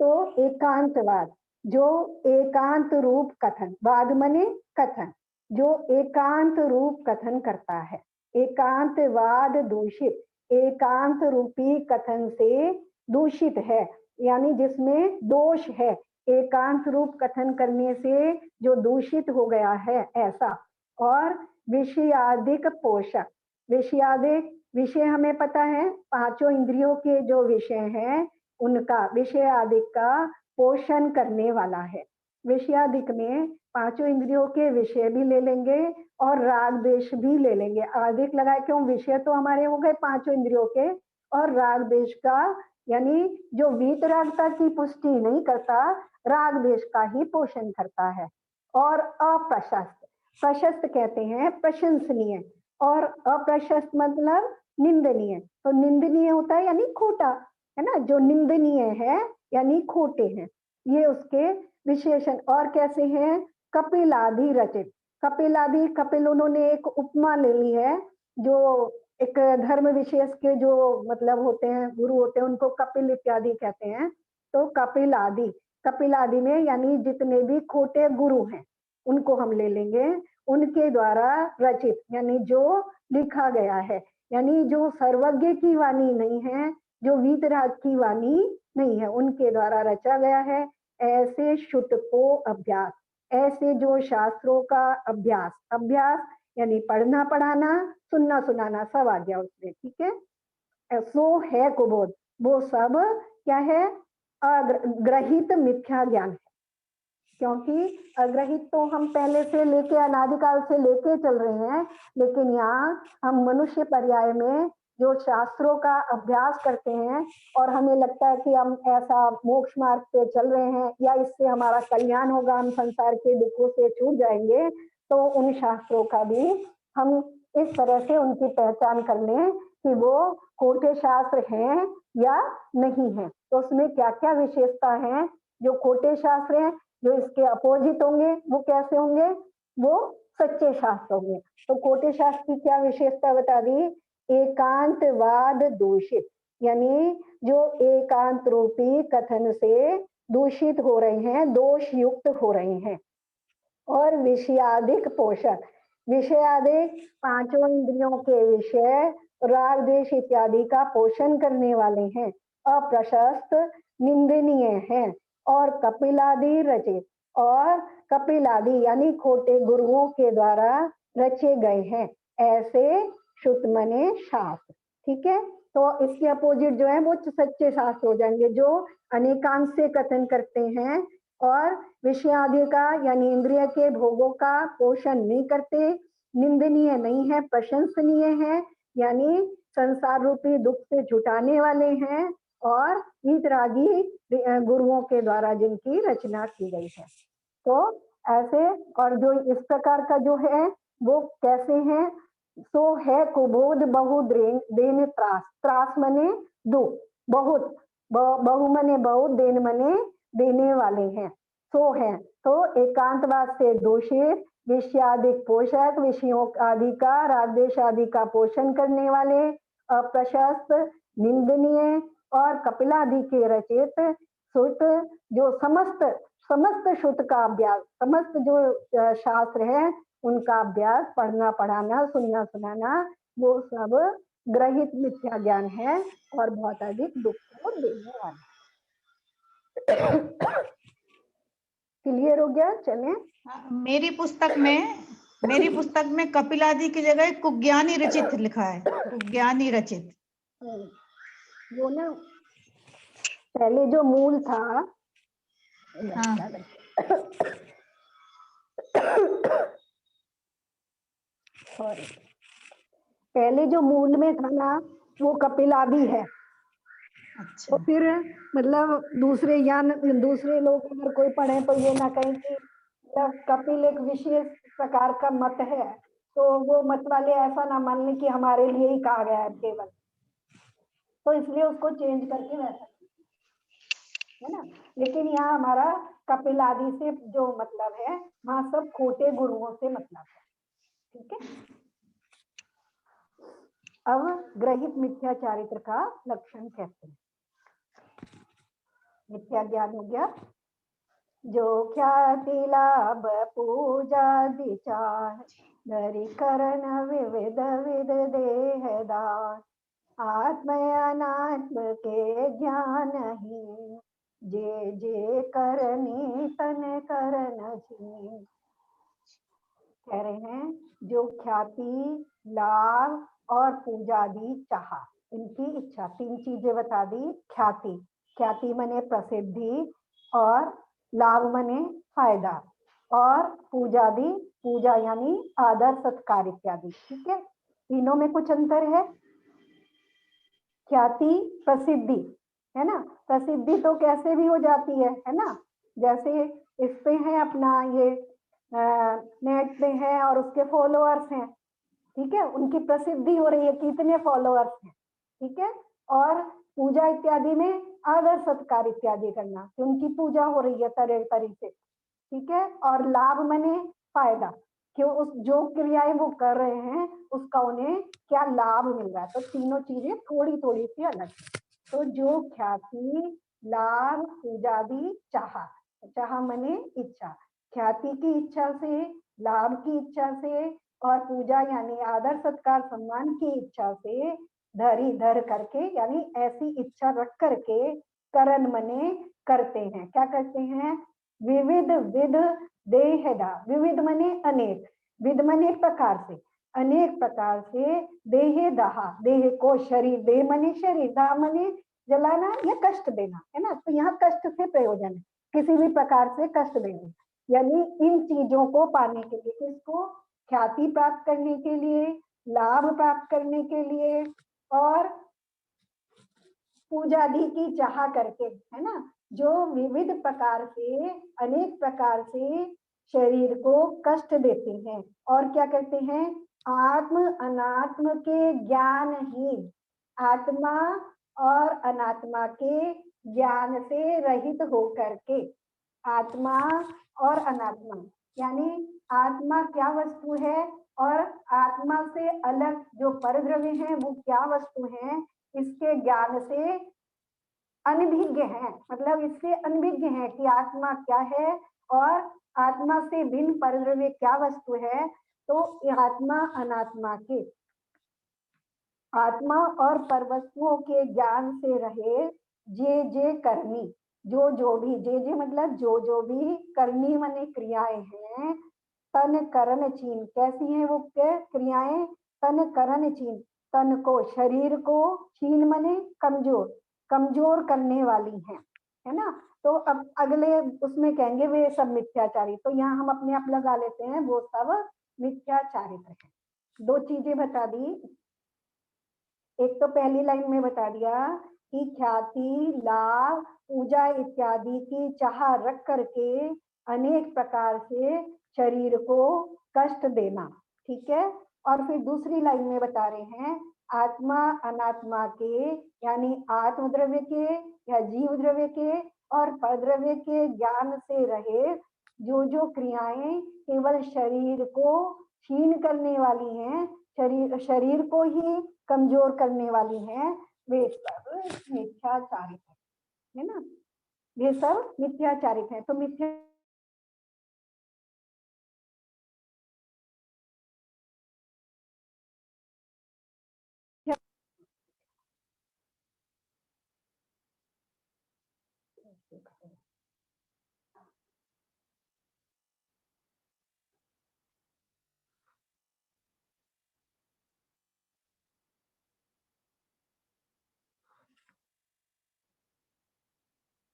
तो एकांतवाद जो एकांत रूप कथन, वाद मने कथन, जो एकांत रूप कथन करता है। एकांतवाद दूषित, एकांत रूपी कथन से दूषित है, यानी जिसमें दोष है, एकांत रूप कथन करने से जो दूषित हो गया है ऐसा। और विषयादिक पोषक, विषयादिक विषय हमें पता है, पांचों इंद्रियों के जो विषय हैं उनका, विषयादिक का पोषण करने वाला है। विषयादिक में पांचों इंद्रियों के विषय भी ले लेंगे और राग द्वेष भी ले लेंगे। आदिक लगाए क्यों, विषय तो हमारे हो गए पांचों इंद्रियों के, और राग द्वेष का यानी जो वीतरागता की पुष्टि नहीं करता, राग द्वेष का ही पोषण करता है। और अप्रशस्त, प्रशस्त कहते हैं प्रशंसनीय, और अप्रशस्त मतलब निंदनीय। तो निंदनीय होता है यानी खोटा, है ना, जो निंदनीय है यानी खोटे हैं, ये उसके विशेषण। और कैसे हैं? कपिलादि रचित, कपिलादि, कपिल उन्होंने एक उपमा ले ली है, जो एक धर्म विशेष के जो मतलब होते हैं, गुरु होते हैं, उनको कपिल इत्यादि कहते हैं। तो कपिलादि, कपिलादि में यानी जितने भी खोटे गुरु हैं उनको हम ले लेंगे, उनके द्वारा रचित यानी जो लिखा गया है, यानी जो सर्वज्ञ की वाणी नहीं है, जो वीतराग की वाणी नहीं है, उनके द्वारा रचा गया है। ऐसे शुद्ध को अभ्यास, ऐसे जो शास्त्रों का अभ्यास, अभ्यास यानी पढ़ना पढ़ाना, सुनना सुनाना सब आ गया उसमें, ठीक है। सो है कुबोध, वो सब क्या है? अग्रहित मिथ्या ज्ञान है। क्योंकि अग्रहित तो हम पहले से लेके अनादिकाल से लेके चल रहे हैं, लेकिन यहाँ हम मनुष्य पर्याय में जो शास्त्रों का अभ्यास करते हैं और हमें लगता है कि हम ऐसा मोक्ष मार्ग पे चल रहे हैं या इससे हमारा कल्याण होगा, हम संसार के दुखों से छूट जाएंगे, तो उन शास्त्रों का भी हम इस तरह से उनकी पहचान कर लें कि वो खोटे शास्त्र हैं या नहीं है। तो उसमें क्या क्या विशेषता है? जो खोटे शास्त्र हैं, जो इसके अपोजिट होंगे, वो कैसे होंगे? वो सच्चे शास्त्र होंगे। तो खोटे शास्त्र की क्या विशेषता बता दी एकांतवाद दूषित, यानी जो एकांत रूपी कथन से दूषित हो रहे हैं, दोष युक्त हो रहे हैं। और विषयाधिक पोषक, विषयाधिक पांचों इंद्रियों के विषय राग द्वेष इत्यादि का पोषण करने वाले हैं, अप्रशस्त निंदनीय हैं और कपिलादि रचित, और कपिलादि यानी खोटे गुरुओं के द्वारा रचे गए हैं, ऐसे शुत मने शास्त्र। ठीक है, तो इसके अपोजिट जो है वो सच्चे शास्त्र हो जाएंगे, जो अनेकांश से कथन करते हैं और विषयादि का यानी इंद्रिय के भोगों का पोषण नहीं करते, निंदनीय नहीं है, प्रशंसनीय है, यानी संसार रूपी दुख से छुटाने वाले हैं, और वीतरागी गुरुओं के द्वारा जिनकी रचना की गई है। तो ऐसे, और जो इस प्रकार का जो है वो कैसे हैं, सो है कुबोध बहु देन त्रास, त्रास मने दुख, बहुत, बहु मने बहुत, देन मने देने वाले हैं, सो है। तो एकांतवाद से दूषित, विषयादिक पोषक, विषयों आदि का राग द्वेष आदि का पोषण करने वाले, अप्रशस्त निंदनीय और कपिलादि के रचित श्रुत, जो समस्त श्रुत का अभ्यास, समस्त जो शास्त्र है उनका अभ्यास, पढ़ना पढ़ाना सुनना सुनाना, वो सब ग्रहित मिथ्या ज्ञान है और बहुत अधिक दुख को देने वाला। क्लियर हो गया? चलें। मेरी पुस्तक में कपिलादि की जगह कुज्ञानी रचित लिखा है, कुज्ञानी रचित। वो ना पहले जो मूल था, हाँ। पहले जो मूल में था ना वो कपिलादि है। अच्छा। तो फिर मतलब दूसरे लोग अगर कोई पढ़े तो ये ना कहें कि कपिल एक विशेष प्रकार का मत है, तो वो मत वाले ऐसा ना मान लें कि हमारे लिए ही कहा गया है केवल, तो इसलिए उसको चेंज करके रह सकते है ना। लेकिन यहाँ हमारा कपिल आदि से जो मतलब है वहां सब खोटे गुरुओं से मतलब है। ठीक है, अब ग्रहित मिथ्या चारित्र का लक्षण कहते हैं। मिथ्या ज्ञान हो गया, जो ख्याति लाभ पूजा विचार, धरि करण विविध विध देहदार, आत्म अनात्म के ज्ञान ही, जे जे करनी तन करन छी। कह रहे हैं जो ख्याति लाभ और पूजा दी चाहा, इनकी इच्छा, तीन चीजें बता दी। ख्याति मने प्रसिद्धि, और लाभ मने फायदा, और पूजा यानी आदर सत्कार इत्यादि। ठीक है, तीनों में कुछ अंतर है। ख्याति प्रसिद्धि है ना, प्रसिद्धि तो कैसे भी हो जाती है ना, जैसे इस पे है अपना ये नेट पे है और उसके फॉलोअर्स हैं, ठीक है, उनकी प्रसिद्धि हो रही है, कितने फॉलोअर्स हैं। ठीक है, और पूजा इत्यादि में आदर सत्कार इत्यादि करना, कि उनकी पूजा हो रही है तरह तरह से। ठीक है, और लाभ मने फायदा, क्यों उस जो क्रियाएं वो कर रहे हैं उसका उन्हें क्या लाभ मिल रहा है। तो तीनों चीजें थोड़ी थोड़ी सी अलग है। तो जो ख्याति लाभ पूजादि चाह मने इच्छा, ख्याति की इच्छा से, लाभ की इच्छा से, और पूजा यानी आदर सत्कार सम्मान की इच्छा से धर करके, यानी ऐसी इच्छा रख करके करन मने करते हैं। क्या करते हैं? विविध विध देहदा, विविध मने अनेक, विध मने प्रकार से, अनेक प्रकार से, देहे दहा, देह को शरीर, देह मने शरीर, दाह मने जलाना या कष्ट देना, है ना। तो यहाँ कष्ट से प्रयोजन है, किसी भी प्रकार से कष्ट देना, यानी इन चीजों को पाने के लिए, किसको? ख्याति प्राप्त करने के लिए, लाभ प्राप्त करने के लिए, और पूजादि की चाह करके, है ना, जो विविध प्रकार से, अनेक प्रकार से शरीर को कष्ट देते हैं, और क्या करते हैं? आत्म अनात्म के ज्ञान ही, आत्मा और अनात्मा के ज्ञान से रहित होकर के, आत्मा और अनात्मा यानी आत्मा क्या वस्तु है और आत्मा से अलग जो परद्रव्य है वो क्या वस्तु है, इसके ज्ञान से अनभिज्ञ है। मतलब इससे अनभिज्ञ है कि आत्मा क्या है और आत्मा से भिन्न परद्रव्य क्या वस्तु है। तो आत्मा अनात्मा के, आत्मा और परवस्तुओं के ज्ञान से रहे जे करनी, जो भी, जे मतलब जो भी करनी माने क्रियाएं हैं, तन करण चीन, कैसी हैं वो क्रियाएं, तन करण चीन, तन को, शरीर को, चीन माने कमजोर, कमजोर करने वाली हैं, है ना। तो अब अगले उसमें कहेंगे वे सब मिथ्याचारी, तो यहाँ हम अपने आप लगा लेते हैं वो सब मिथ्याचारित्र है। दो चीजें बता दी, एक तो पहली लाइन में बता दिया कि ख्याति, लाभ, पूजा इत्यादि की चाह रख करके अनेक प्रकार से शरीर को कष्ट देना, ठीक है। और फिर दूसरी लाइन में बता रहे हैं आत्मा अनात्मा के, यानी आत्म द्रव्य के या जीव द्रव्य के और परद्रव्य के ज्ञान से रहे जो क्रियाएं केवल शरीर को क्षीण करने वाली हैं, शरीर को ही कमजोर करने वाली हैं, वे सब मिथ्याचारित है ना। ये सब मिथ्याचारित है। तो मिथ्या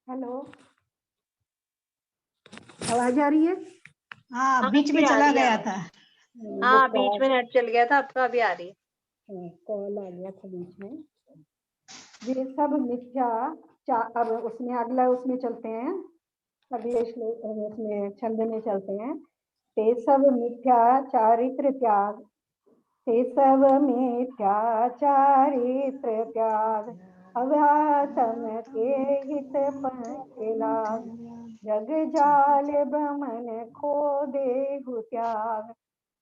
हेलो, आवाज आ रही है? हाँ, बीच में चला गया था। हाँ, बीच में नेट चल गया था, अब तो अभी आ रही है। कॉल आ गया था बीच में। ये सब मिथ्या, अब उसमें अगला उसमें चलते हैं, अगले श्लोक उसमें छंद में चलते हैं। ते सब मिथ्या चारित्र त्याग, ते सब मिथ्या चारित्र त्याग, अव्यातम के हित पंच लाग, जग जाल भ्रमण खो देहु त्याग,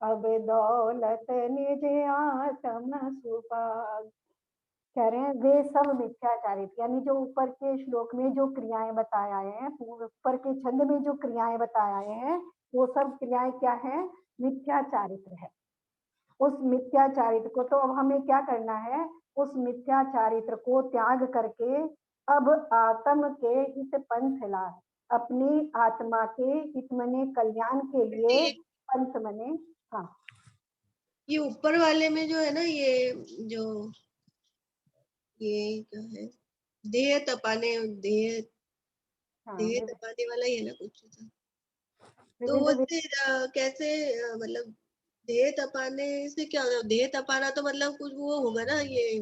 अब दौलत निज आत्म सुभाग। कह रहे हैं वे सब मिथ्याचारित, यानी जो ऊपर के श्लोक में जो क्रियाएं बताए आए हैं, ऊपर के छंद में जो क्रियाएं बताए आए हैं, वो सब क्रियाएं क्या है, मिथ्याचारित्र है। उस मिथ्याचारित्र को, तो अब हमें क्या करना है, उस मिथ्याचारित्र को त्याग करके अब आत्म के हित पंथ लाभ, अपनी आत्मा के हित मने कल्याण के लिए पंथ मने, हाँ ये ऊपर वाले में जो है ना, ये जो ये क्या है, देह तपाने, देह देह तपाने वाला ही है ना कुछ था। तो वो कैसे मतलब देह तपाने से क्या होगा, देह तपाना तो मतलब कुछ वो होगा ना, ये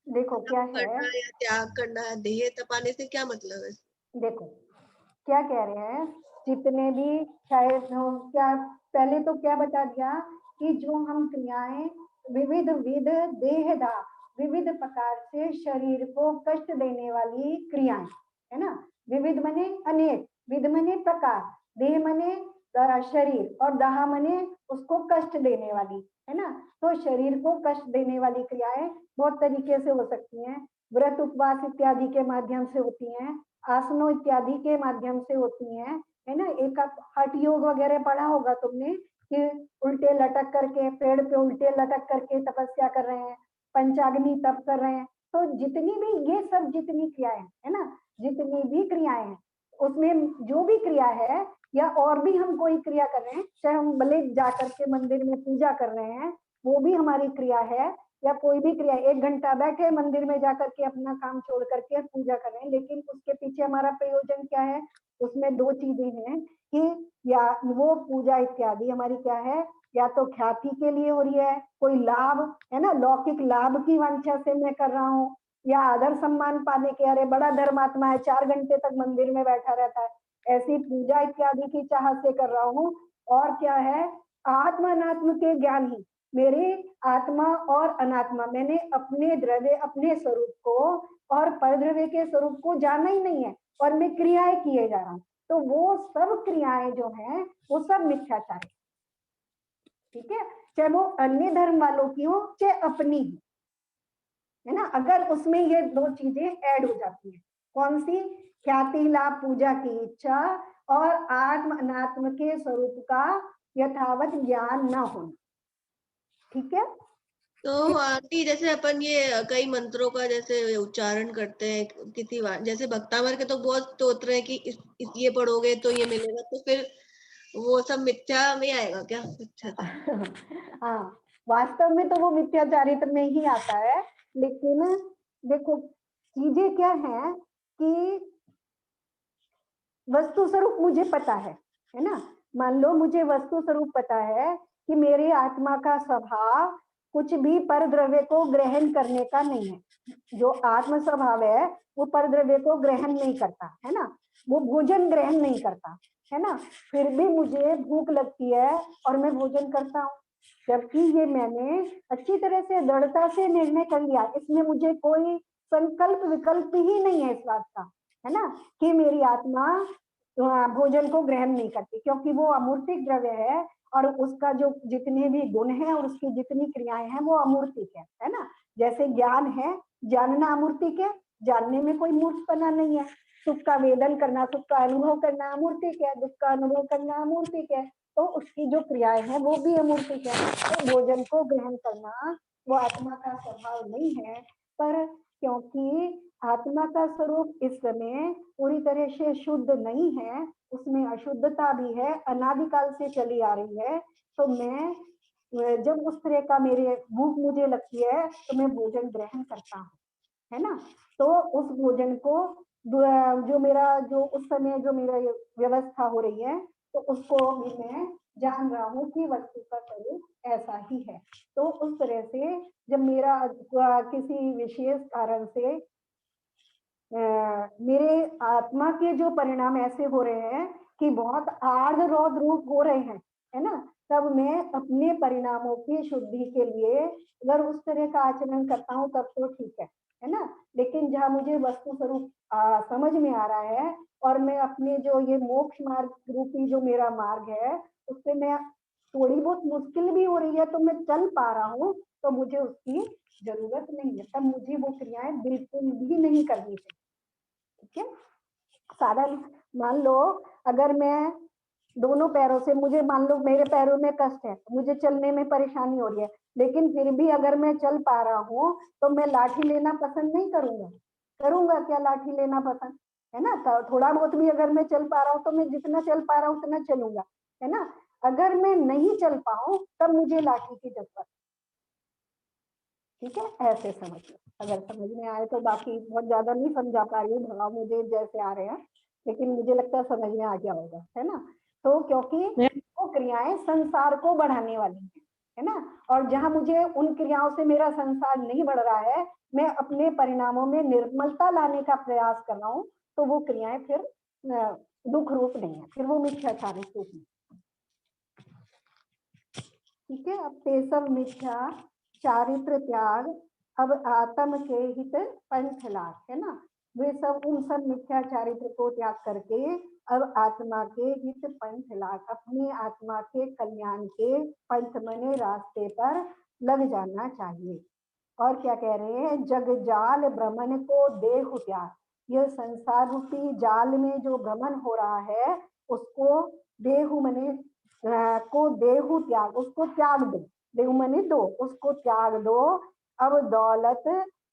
देखो क्या है, करना या त्याग करना, देह तपाने से क्या मतलब है? देखो क्या कह रहे हैं, जितने भी शायद क्या, पहले तो क्या बता दिया कि जो हम क्रियाएं विविध विध देहदा, विविध प्रकार से शरीर को कष्ट देने वाली क्रियाएं है ना। विविध मने अनेक, विध मने प्रकार, देह मने शरीर और दाह मने उसको कष्ट देने वाली, है ना। तो शरीर को कष्ट देने वाली क्रियाएं बहुत तरीके से हो सकती हैं, व्रत उपवास इत्यादि के माध्यम से होती हैं, आसनों इत्यादि के माध्यम से होती हैं, है ना। एक हठ योग वगैरह पढ़ा होगा तुमने कि उल्टे लटक करके, पेड़ पे उल्टे लटक करके तपस्या कर रहे हैं, पंचाग्नि तप कर रहे हैं। तो जितनी भी ये सब जितनी क्रियाएं है ना, जितनी भी क्रियाएं हैं उसमें जो भी क्रिया है या और भी हम कोई क्रिया कर रहे हैं, चाहे हम भले जाकर के मंदिर में पूजा कर रहे हैं, वो भी हमारी क्रिया है, या कोई भी क्रिया, 1 घंटा बैठे मंदिर में जाकर के अपना काम छोड़ करके पूजा कर रहे हैं, लेकिन उसके पीछे हमारा प्रयोजन क्या है, उसमें दो चीजें हैं कि या वो पूजा इत्यादि हमारी क्या है, या तो ख्याति के लिए हो रही है, कोई लाभ है ना, लौकिक लाभ की वांछा से मैं कर रहा हूँ, या आदर सम्मान पाने के, अरे बड़ा धर्मात्मा है 4 घंटे तक मंदिर में बैठा रहता है, ऐसी पूजा इत्यादि की चाह से कर रहा हूँ। और क्या है, आत्म अनात्म के ज्ञान ही, मेरे आत्मा और अनात्मा, मैंने अपने द्रव्य अपने स्वरूप को और परद्रव्य के स्वरूप को जाना ही नहीं है, और मैं क्रियाएं किए जा रहा हूँ, तो वो सब क्रियाएं जो हैं वो सब मिथ्याचार है। ठीक है, चाहे वो अन्य धर्म वालों की हो चाहे अपनी हो, है ना। अगर उसमें ये दो चीजें ऐड हो जाती है, कौन सी, ख्याति लाभ पूजा की इच्छा और आत्म अनात्म के स्वरूप का यथावत ज्ञान न होना। ठीक है, तो आंटी जैसे अपन ये कई मंत्रों का जैसे उच्चारण करते हैं किसी जैसे भक्तावर के तो बहुत स्तोत्र है कि ये पढ़ोगे तो ये मिलेगा, तो फिर वो सब मिथ्या में आएगा क्या? मिथ्या हाँ, वास्तव में तो वो मिथ्याचारित्र में ही आता है, लेकिन देखो चीजें क्या है कि वस्तु स्वरूप मुझे पता है ना। मान लो मुझे वस्तु स्वरूप पता है कि मेरी आत्मा का स्वभाव कुछ भी पर द्रव्य को ग्रहण करने का नहीं है। जो आत्म स्वभाव है वो पर द्रव्य को ग्रहण नहीं करता है ना, वो भोजन ग्रहण नहीं करता है ना, फिर भी मुझे भूख लगती है और मैं भोजन करता हूँ, जबकि ये मैंने अच्छी तरह से दृढ़ता से निर्णय कर लिया, इसमें मुझे कोई संकल्प विकल्प ही नहीं है इस बात का, है ना, कि मेरी आत्मा भोजन को ग्रहण नहीं करती, क्योंकि वो अमूर्तिक द्रव्य है और उसका जो जितने भी गुण है और उसकी जितनी क्रियाएं हैं वो अमूर्तिक है ना। जैसे ज्ञान है, जानना अमूर्तिक है, जानने में कोई मूर्खपना नहीं है। सुख का वेदन करना, सुख का अनुभव करना अमूर्तिक है, दुख का अनुभव करना अमूर्तिक है, तो उसकी जो क्रियाएं हैं वो भी अमूर्तिक है। तो भोजन को ग्रहण करना वो आत्मा का स्वभाव नहीं है, पर क्योंकि आत्मा का स्वरूप इस समय पूरी तरह से शुद्ध नहीं है, उसमें अशुद्धता भी है, अनादिकाल से चली आ रही है, तो मैं जब उस तरह का मेरे भूख मुझे लगती है तो मैं भोजन ग्रहण करता हूँ, है ना। तो उस भोजन को जो मेरा जो उस समय जो मेरा व्यवस्था हो रही है, तो उसको भी मैं जान रहा हूँ कि वस्तु का स्वरूप ऐसा ही है। तो उस तरह से जब मेरा किसी विशेष कारण से मेरे आत्मा के जो परिणाम ऐसे हो रहे हैं कि बहुत आर्द्र रौद्र रूप हो रहे हैं, है ना, तब मैं अपने परिणामों की शुद्धि के लिए अगर उस तरह का आचरण करता हूँ तब तो ठीक है ना। लेकिन जहाँ मुझे वस्तु स्वरूप समझ में आ रहा है और मैं अपने जो ये मोक्ष मार्ग रूपी जो मेरा मार्ग है उससे मैं थोड़ी बहुत मुश्किल भी हो रही है तो मैं चल पा रहा हूँ, तो मुझे उसकी जरूरत नहीं है, तब मुझे वो क्रियाएं बिल्कुल भी नहीं करनी चाहिए। ठीक है, साधारण मान लो अगर मैं दोनों पैरों से, मुझे मान लो मेरे पैरों में कष्ट है, मुझे चलने में परेशानी हो रही है, लेकिन फिर भी अगर मैं चल पा रहा हूँ तो मैं लाठी लेना पसंद नहीं करूंगा। करूंगा क्या लाठी लेना पसंद, है ना। तो थोड़ा बहुत भी अगर मैं चल पा रहा हूँ तो मैं जितना चल पा रहा हूँ उतना चलूंगा, है ना। अगर मैं नहीं चल पाऊँ तब मुझे लाठी की जरूरत। ठीक है, ऐसे समझ लो, अगर समझ में आए तो। बाकी बहुत ज्यादा नहीं समझा पा रही हूँ, भाव मुझे जैसे आ रहे हैं, लेकिन मुझे लगता है समझ में आ गया होगा, है ना। तो क्योंकि वो क्रियाएं संसार को बढ़ाने वाली है ना, और जहां मुझे उन क्रियाओं से मेरा संसार नहीं बढ़ रहा है, मैं अपने परिणामों में निर्मलता लाने का प्रयास कर रहा हूँ, तो वो क्रियाएं फिर दुख रूप नहीं है, फिर वो मिथ्याचार रूप नहीं। ठीक है, अब तेसव मिथ्या चारित्र त्याग, अब आत्म के हित पंथ लाभ, है ना। वे सब उन सब मिथ्या चारित्र को त्याग करके अब आत्मा के हित पंथ लाभ, अपनी आत्मा के कल्याण के पंथ मने रास्ते पर लग जाना चाहिए। और क्या कह रहे हैं, जग जाल भ्रमण को देहु त्याग, यह संसार रूपी जाल में जो भ्रमण हो रहा है उसको देहु मने को देहु त्याग, उसको त्याग दो, देहु मने दो, उसको त्याग दो। अब दौलत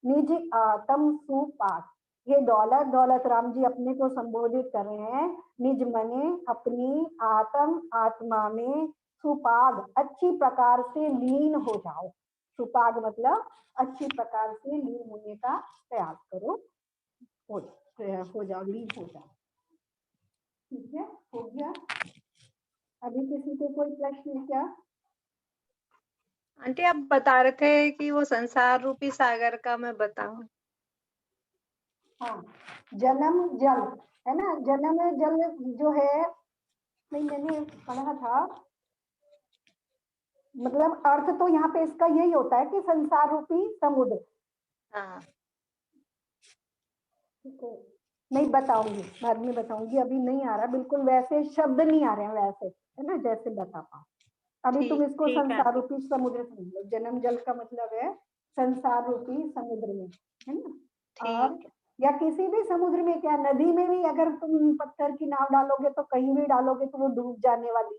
निज आत्म सुपाक, ये दौलत, दौलत राम जी अपने को संबोधित कर रहे हैं, निज मने अपनी आत्म आत्मा में सुपाग अच्छी प्रकार से लीन हो जाओ। सुपाग मतलब अच्छी प्रकार से लीन होने का प्रयास करो, हो जाओ, लीन हो जाओ। ठीक है, हो गया। अभी किसी को कोई प्रश्न है क्या? आंटी आप बता रहे थे कि वो संसार रूपी सागर का मैं बताऊं। हाँ, जन्म जल, है ना, जन्म जल जो है, नहीं मैंने पढ़ा था, मतलब अर्थ तो यहाँ पे इसका यही होता है कि संसार रूपी समुद्र। हाँ, ठीक है, नहीं बताऊंगी, बाद में बताऊंगी, अभी नहीं आ रहा, बिल्कुल वैसे शब्द नहीं आ रहे हैं वैसे, है ना, जैसे बता पाऊं। अभी तुम इसको ठीक है संसार रूपी समुद्र समझ लो। जन्म जल का मतलब है संसार रूपी समुद्र में, है ना। और ठीक। या किसी भी समुद्र में, क्या नदी में भी अगर तुम पत्थर की नाव डालोगे तो कहीं भी डालोगे तो वो डूब जाने वाली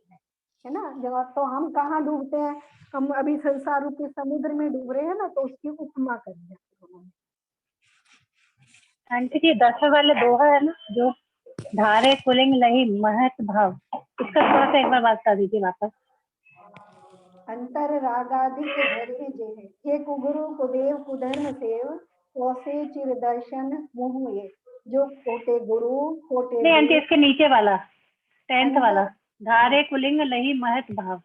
है ना। जब तो हम कहाँ डूबते हैं, हम अभी संसार रूपी समुद्र में डूब रहे हैं ना, तो उसकी उपमा कर दिया उन्होंने। आंटी जी 10 वाले दोहा है ना, जो धारे कुलिंग लही महत भाव, इसका थोड़ा सा एक बार बात कर दीजिए वापस। अंतर रागाधिक धरे जे, ये कुगुरु कुदेव कुधर्म सेव, कोसे चिर दर्शन मुँह ये, जो खोटे गुरु खोटे नहीं आंटी, देव। इसके नीचे वाला 10th वाला, अंतर धारे कुलिंग लही महत भाव।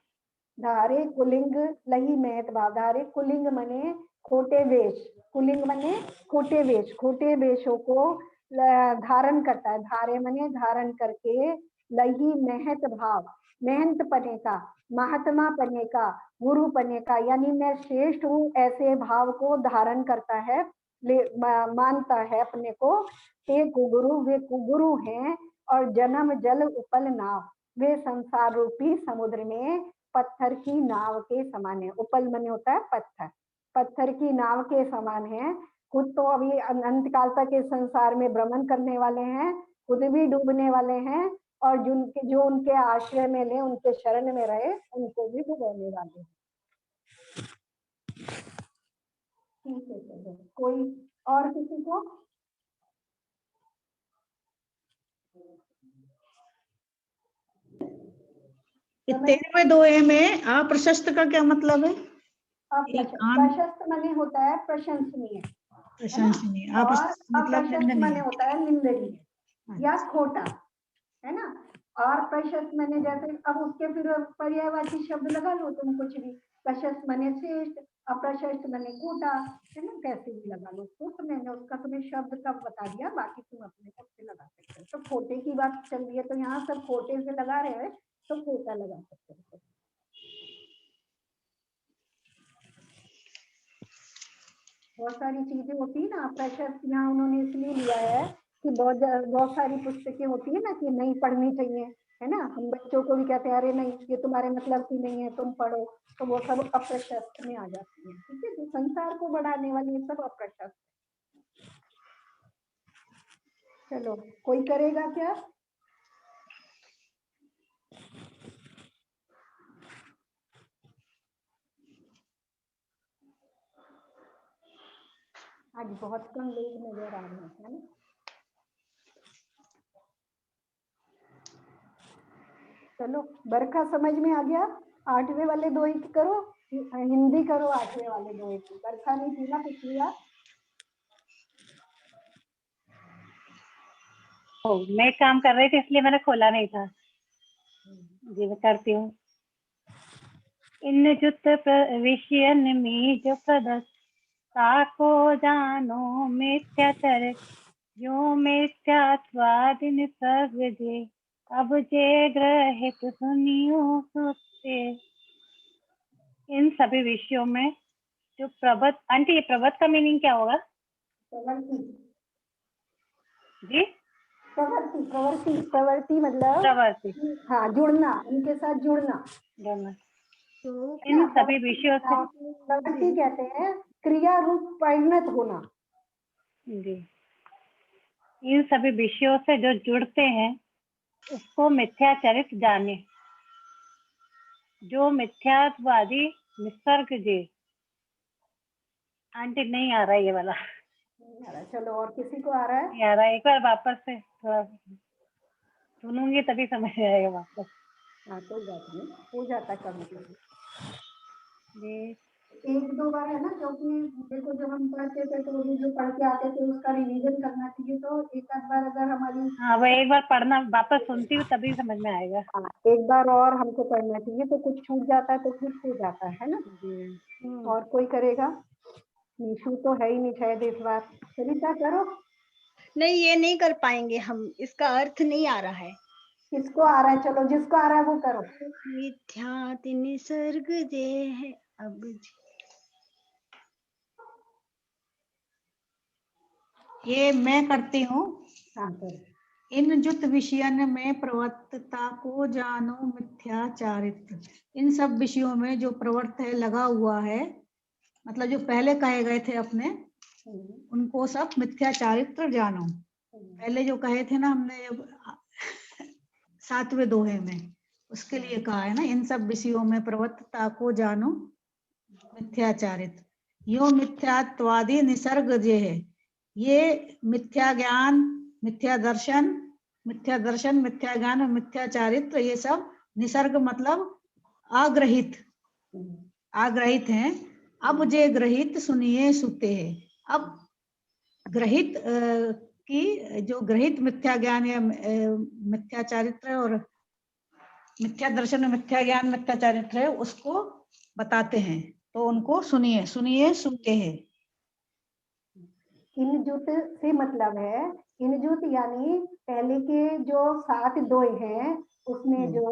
धारे कुलिंग लही महत भाव। धारे कुलिंग मने खोटे वेश, कुलिंग मने खोटे वेश, खोटे वेशों को धारण करता है। धारे मने धारण करके, लही महत भाव, मेहनत पने का, महात्मा पने का, गुरु पने का, यानी मैं श्रेष्ठ हूँ ऐसे भाव को धारण करता है, मानता है अपने को। ते कुगुरु, वे कुगुरु हैं, और जन्म जल उपल नाव, वे संसार रूपी समुद्र में पत्थर की नाव के समान है। उपल मने होता है पत्थर, पत्थर की नाव के समान है। खुद तो अभी अनंत काल तक इस संसार में भ्रमण करने वाले हैं, खुद भी डूबने वाले हैं, और जो उनके आश्रय में ले, उनके शरण में रहे, उनको भी डुबोने वाले हैं। ठीक है, चलो कोई और किसी को। इस 13वें दोहे में अप्रशस्त का क्या मतलब है? प्रशस्त मने होता है प्रशंसनीय, प्रशंसनीय, और अप्रशस्त मतलब अप्रशस्त मने निंदनीय। होता है निंदनीय या खोटा, है ना। और प्रशस्त मने जैसे, अब उसके फिर पर्यायवाची शब्द लगा लो तुम कुछ भी, प्रशस्त मने श्रेष्ठ, अप्रशस्त मने खोटा, है ना, कैसे भी लगा लो उसको। तो मैंने उसका तुम्हें शब्द का बता दिया, बाकी तुम अपने तक से लगा सकते हो। तो खोटे की बात चल रही है, तो यहाँ सब खोटे से लगा रहे हैं, तो खोटा लगा सकते हो। बहुत सारी चीजें होती है ना, प्रशस्त यहाँ उन्होंने इसलिए लिया है कि बहुत सारी पुस्तकें होती है ना कि नहीं पढ़नी चाहिए, है ना। हम बच्चों को भी कहते हैं अरे नहीं ये तुम्हारे मतलब की नहीं है, तुम पढ़ो, तो वो सब अप्रशस्त में आ जाती है। ठीक है, जो संसार को बढ़ाने वाली सब अप्रशस्त। चलो कोई करेगा क्या? आज बहुत कम लोग नजर आ रहे हैं, है ना। चलो बरखा समझ में आ गया। 8वें वाले दोहे की करो, हिंदी करो 8वें वाले दोहे की। बरखा नहीं थी ना पिछली बार। मैं काम कर रही थी इसलिए मैंने खोला नहीं था। जी मैं करती हूँ। इन जुत विषयन में जो प्रदस, ताको जानो मिथ्याचर, जो मिथ्यात्वादिन सर्ग जे, अब जे ग्रहित सुनियो सुते। इन सभी विषयों में जो प्रबत, आंटी ये प्रबत का मीनिंग क्या होगा? प्रवृत्ति, जी प्रवृत्ति, प्रवृत्ति, प्रवृत्ति मतलब प्रवृत्ति, हाँ जुड़ना, उनके साथ जुड़ना। तो इन सभी विषयों से, प्रवृत्ति कहते हैं क्रिया रूप परिणत होना। जी इन सभी विषयों से जो जुड़ते हैं उसको मिथ्याचरित जाने, जो मिथ्यात्वादी निसर्ग जे। आंटी नहीं आ रहा है ये वाला, नहीं आ रहा, चलो और किसी को आ रहा है? नहीं आ रहा है, एक बार वापस से थोड़ा सुनूंगी तभी समझ आएगा वापस। हाँ कोई बात नहीं, हो जाता है कभी कभी। जी 1-2 बार है ना, क्योंकि देखो जब हम पढ़ते थे तो भी जो पढ़ के आते थे उसका रिवीजन करना चाहिए। तो एक आध बार अगर हमारी हाँ, वो एक बार पढ़ना, वापस सुनती हूँ तभी समझ में आएगा। एक बार और हमको पढ़ना चाहिए, तो कुछ छूट जाता है तो फिर हो जाता है ना। जी और कोई करेगा? निशु तो है ही नहीं शायद इस बार। सरिता करो। नहीं ये नहीं कर पाएंगे हम, इसका अर्थ नहीं आ रहा है। किसको आ रहा है? चलो जिसको आ रहा है वो करो। मिथ्याति निसर्ग जे है अब ये मैं करती हूँ। हाँ सर। इन जुत विषयन में प्रवर्तता को जानो मिथ्या चारित्र। इन सब विषयों में जो प्रवर्त है, लगा हुआ है, मतलब जो पहले कहे गए थे अपने, उनको सब मिथ्या चारित्र जानो। पहले जो कहे थे ना हमने 7वें दोहे में, उसके लिए कहा है ना, इन सब विषयों में प्रवर्तता को जानो मिथ्या चारित्र। यो मिथ्यात्वादी निसर्ग जे है, ये मिथ्या ज्ञान, मिथ्या दर्शन, मिथ्या ज्ञान और मिथ्या चारित्र, ये सब निसर्ग मतलब आग्रहित हैं। अब जे ग्रहित सुनिए सुते है। अब ग्रहित की जो ग्रहित मिथ्या ज्ञान या मिथ्या चारित्र और मिथ्या दर्शन, मिथ्या ज्ञान, मिथ्या चारित्र है, उसको बताते हैं। तो उनको सुनिए सुनते हैं। इनजुत से मतलब है, इनजुत यानी पहले के जो 7 दोहे हैं उसमें जो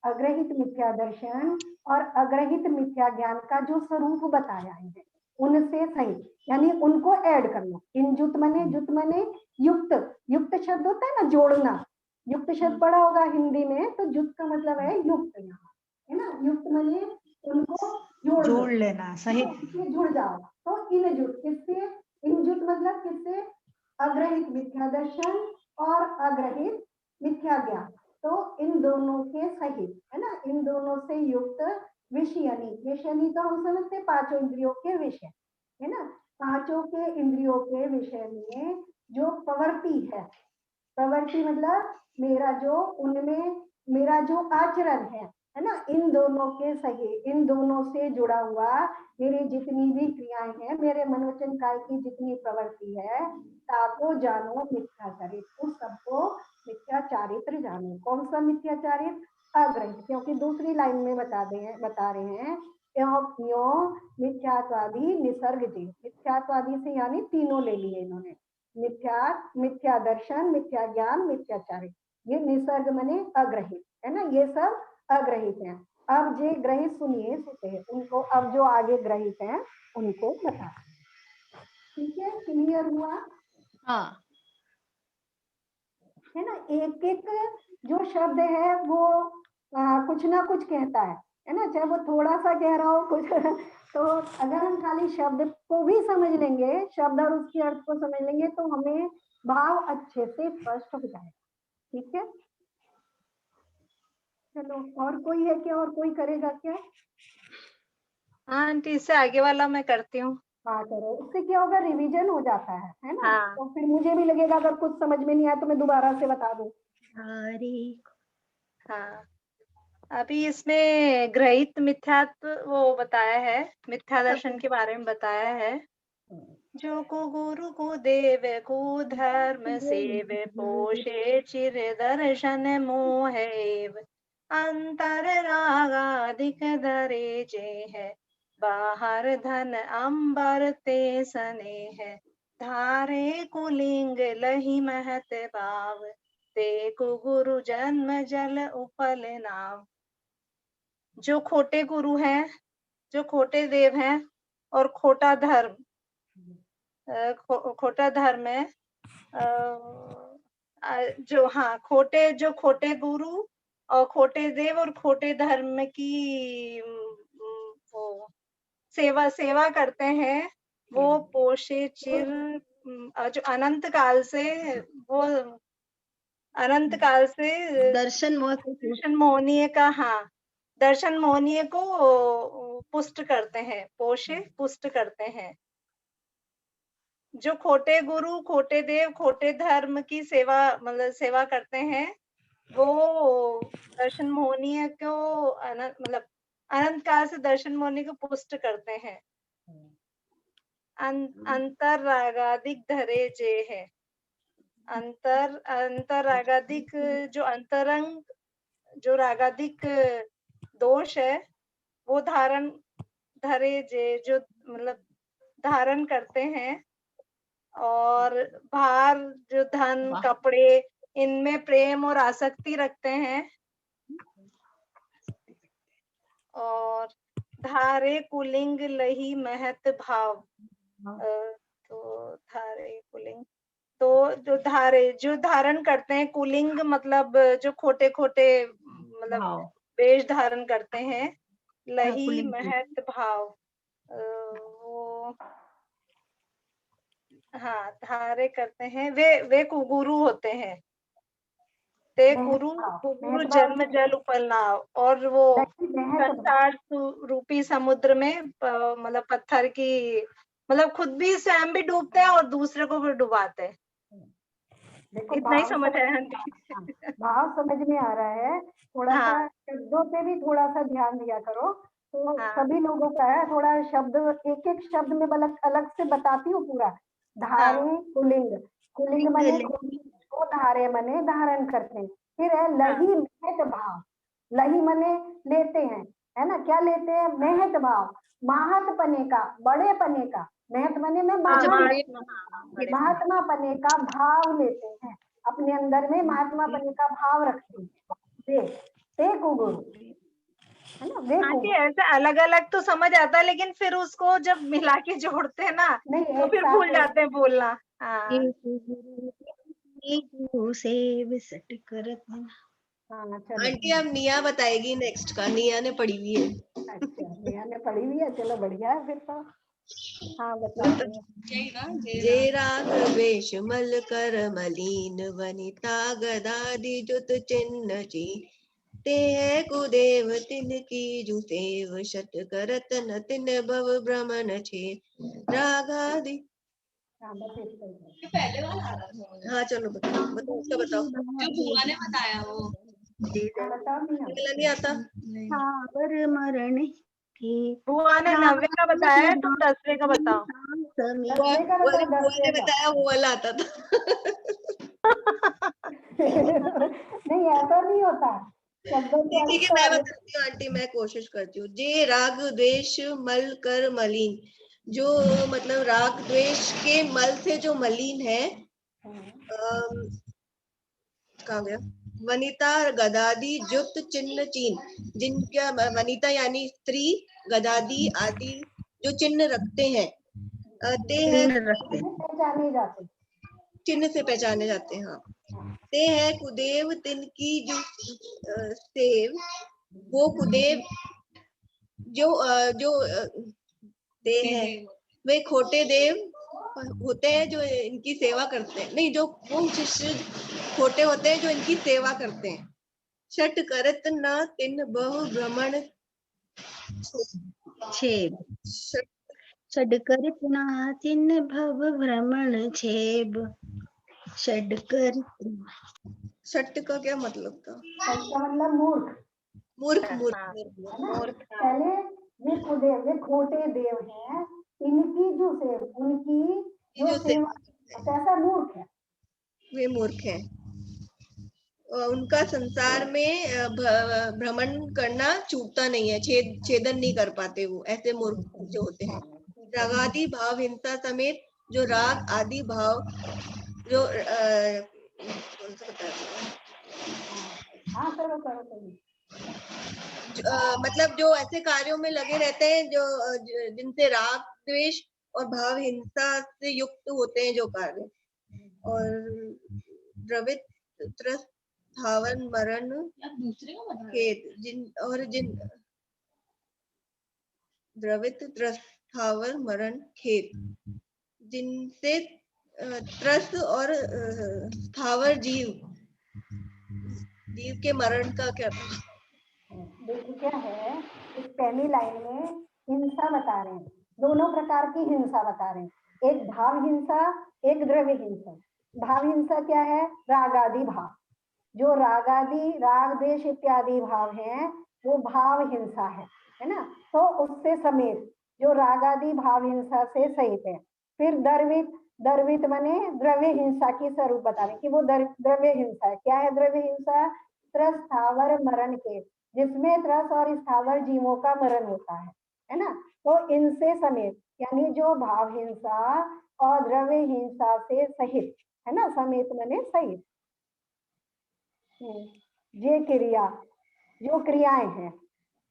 अग्रहित मिथ्या दर्शन और अग्रहित मिथ्या ज्ञान का जो स्वरूप बताया है, उनसे सही, यानी उनको ऐड करना। इनजुत मने, जुत मने युक्त, युक्त शब्द होता है ना, जोड़ना। युक्त शब्द पढ़ा होगा हिंदी में, तो जुत का मतलब है युक्त, है ना। युक्त मने उनको जोड़ लेना, सही जुड़ जाओ। तो इनजुत, किससे इनजुत मतलब किससे? अग्रहित मिथ्या दर्शन और अग्रहित मिथ्या ज्ञान, तो इन दोनों के सहित, है ना, इन दोनों से युक्त विषयनी। विषयनी तो हम समझते 5 इंद्रियों के विषय, है ना। 5 के इंद्रियों के विषय में जो प्रवृत्ति है, प्रवृत्ति मतलब मेरा जो, उनमें मेरा जो आचरण है ना, इन दोनों के सही, इन दोनों से जुड़ा हुआ मेरी जितनी भी क्रियाएं हैं, मेरे मनोवचन काय की जितनी प्रवृत्ति है, ताको जानो मिथ्या चारित्र, उस सबको मिथ्या चारित्र जानो। कौन सा मिथ्या चारित्र? अग्रहित, क्योंकि दूसरी लाइन में बता रहे हैं यो मिथ्यात्वादी निसर्ग जी। मिथ्यात्वादी से यानी तीनों ले लिए इन्होंने, मिथ्या दर्शन, मिथ्या ज्ञान, मिथ्याचारित। ये निसर्ग मने अग्रहित, है ना, ये सब अग्रहित हैं। अब जे ग्रहित सुनिए सुते हैं, उनको अब जो आगे ग्रहित हैं उनको बता। ठीक है, क्लियर हुआ? हाँ। है ना। एक एक जो शब्द है वो कुछ ना कुछ कहता है ना, चाहे वो थोड़ा सा कह रहा हो कुछ तो अगर हम खाली शब्द को भी समझ लेंगे, शब्द और उसके अर्थ को समझ लेंगे, तो हमें भाव अच्छे से स्पष्ट हो जाएगा। ठीक है, चलो, और कोई है क्या? और कोई करेगा क्या? हाँ आंटी, इससे आगे वाला मैं करती हूँ। हाँ करो, उससे क्या होगा, रिवीजन हो जाता है ना। हाँ। तो फिर मुझे भी लगेगा अगर कुछ समझ में नहीं आया तो मैं दोबारा से बता दूं। हाँ, अभी इसमें ग्रहित मिथ्यात्व वो बताया है, मिथ्या दर्शन के बारे में बताया है। जो को गुरु को देव को धर्म सेव पोषे चिर दर्शन मोहेव अंतर रागाधिक धरे जे है बाहर धन अंबर ते सने है धारे कुलिंग लही महत भाव ते को गुरु जन्म जल उपल नाम। जो खोटे गुरु हैं, जो खोटे देव हैं और खोटा धर्म, खोटा धर्म है, जो हाँ खोटे, जो खोटे गुरु और खोटे देव और खोटे धर्म की वो सेवा करते हैं, वो पोषे चिर जो अनंत काल से, वो अनंत काल से दर्शन मोहनीय का, हाँ, दर्शन मोहनीय को पुष्ट करते हैं, पोषे पुष्ट करते हैं। जो खोटे गुरु, खोटे देव, खोटे धर्म की सेवा मतलब सेवा करते हैं, वो दर्शन मोहनीय को मतलब अनंत काल से दर्शन मोहनीय को पुष्ट करते हैं। अंतर रागादिक धरे जे है, अंतर रागादिक जो अंतरंग, जो रागादिक दोष है, वो धरे जे जो मतलब धारण करते हैं, और भार जो धन कपड़े, इनमें प्रेम और आसक्ति रखते हैं, और धारे कुलिंग लही महत भाव, तो धारे कुलिंग तो जो धारण करते हैं, कुलिंग मतलब जो खोटे खोटे मतलब भाव। वेश धारण करते हैं, लही कुलिंग के। महत भाव, वो हाँ धारे करते हैं, वे कुगुरु होते हैं। ते कुरु कुगुरु जन्म जल उपलनाव, और वो संसार रूपी समुद्र में मतलब पत्थर की मतलब खुद भी स्वयं भी डूबते हैं और दूसरे को भी डुबाते हैं। देखो इतना ही समझ आया। हाँ, भाव समझ में आ रहा है। थोड़ा सा हाँ शब्दों पे भी थोड़ा सा ध्यान दिया करो, तो हाँ सभी लोगों का है। थोड़ा शब्द एक एक शब्द में अलग अलग से बताती हूँ पूरा। धारे कुलिंग, कुलिंग मने को, धारे मने धारण करते हैं। फिर है लही महत भाव, लही मने लेते हैं, है ना, क्या लेते हैं, महत भाव, महत पने का, बड़े पने का, महत मने में महात्मा पने का भाव लेते हैं, अपने अंदर में महात्मा पने का भाव रखते हैं। वे कुगुरु, है ना, वे आंटी ऐसे अलग अलग तो समझ आता है, लेकिन फिर उसको जब मिला के जोड़ते हैं ना तो फिर भूल जाते हैं बोलना। हाँ आंटी अब निया बताएगी नेक्स्ट का, निया ने पढ़ी हुई है। अच्छा, निया ने पढ़ी हुई है, चलो बढ़िया है फिर तो। हाँ बताओ। जे राग वेश मल कर मलीन, वनिता गदादि जुत चिन्ह चीन, ते है कुदेव तिन की जुसेव, शत करत न तिन भव भ्रमण छे, रागादि। पहले वाला आ रहा था। हाँ चलो बताओ बताओ, उसका बताओ जो बुआ ने बताया वो। बताओ वाला नहीं आता। मरण की बुआ ने 90 का बताया है, तुम 10वें का बताओ। बुआ ने बताया वो वाला आता था। नहीं ऐसा नहीं होता, शब्दों के ठीक है मैं बताती हूँ आंटी, मैं कोशिश करती हूँ। जे राग द्वेष मल कर मलिन, जो मतलब राग द्वेष के मल से जो मलिन है, कहाँ गया, वनिता गदादि जुत चिन्ह चीन, जिनका वनिता यानी स्त्री, गदादि आदि जो चिन्ह रखते हैं, ते है पहचाने जाते, चिन्ह से पहचाने जाते हैं। हाँ ते है कुदेव तिनकी जो सेव, वो कुदेव जो जो ते है, वे खोटे देव होते हैं जो इनकी सेवा करते हैं, नहीं जो वो शिष्य खोटे होते हैं जो इनकी सेवा करते हैं। छठ करत न तिन बहु भ्रमण छेब, षडकरित नाथिन भव भ्रमण छेब, षडकरित। छठ का क्या मतलब था? इसका मतलब मूर्ख, मूर्ख, मूर्ख, हाँ, मूर्ख। मूर्ख। पहले वे कुदेव, वे खोटे देव हैं, इनकी जो सेव, उनकी जो सेवा, कैसा मूर्ख है, वे मूर्ख है, उनका संसार में भ्रमण करना छूटता नहीं है, छेदन नहीं कर पाते वो, ऐसे मूर्ख जो होते हैं। रागादि भाव हिंसा समेत, जो राग आदि भाव जो हाँ करो करो करो, मतलब जो ऐसे कार्यों में लगे रहते हैं जो जिनसे राग द्वेष और भाव हिंसा से युक्त होते हैं जो कार्य, और द्रवित त्रस्त स्थावर मरण खेद, जिन द्रवित त्रस्त स्थावर मरण खेद, जिनसे त्रस्त और स्थावर जीव के मरण का क्या था? देखिए क्या है, इस पहली लाइन में हिंसा बता रहे हैं, दोनों प्रकार की हिंसा बता रहे हैं, एक भाव हिंसा, एक द्रव्य हिंसा। भाव हिंसा क्या है, रागादि भाव, जो रागादि राग देश इत्यादि भाव हैं वो भाव हिंसा है ना, तो उससे समेत जो रागादि भाव हिंसा से सहित है। फिर द्रवित, द्रवित माने द्रव्य हिंसा की स्वरूप बता रहे कि वो द्रव्य हिंसा है। क्या है द्रव्य हिंसा, त्रस स्थावर मरण के, जिसमें त्रस और स्थावर जीवों का मरण होता है ना, तो इनसे समेत यानी जो भाव हिंसा और द्रव्य हिंसा से सहित, है ना, समेत माने सहित। ये क्रिया, जो क्रियाएं हैं,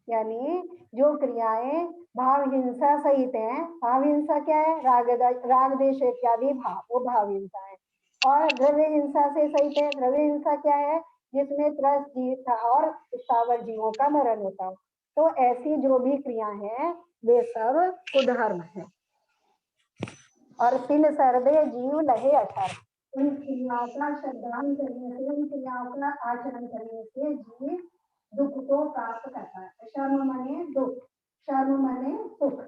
यानी जो क्रियाएं भाव हिंसा सहित हैं, भाव हिंसा क्या है, राग देश इत्यादि भाव, वो भाव हिंसा है। और द्रव्य हिंसा से सहित है। द्रव्य हिंसा क्या है? जिसमें त्रस्त जीव था और स्थावर जीवों का मरण होता हो। तो ऐसी जो भी क्रिया है वे सब कुधर्म है। और तिन सर्वे जीव लहे अठर, उन क्रियाओं का श्रद्धान करने से, उन क्रियाओं का आचरण करने से जीव दुख को प्राप्त करता है। शर्म मने दुख, शर्म मने सुख,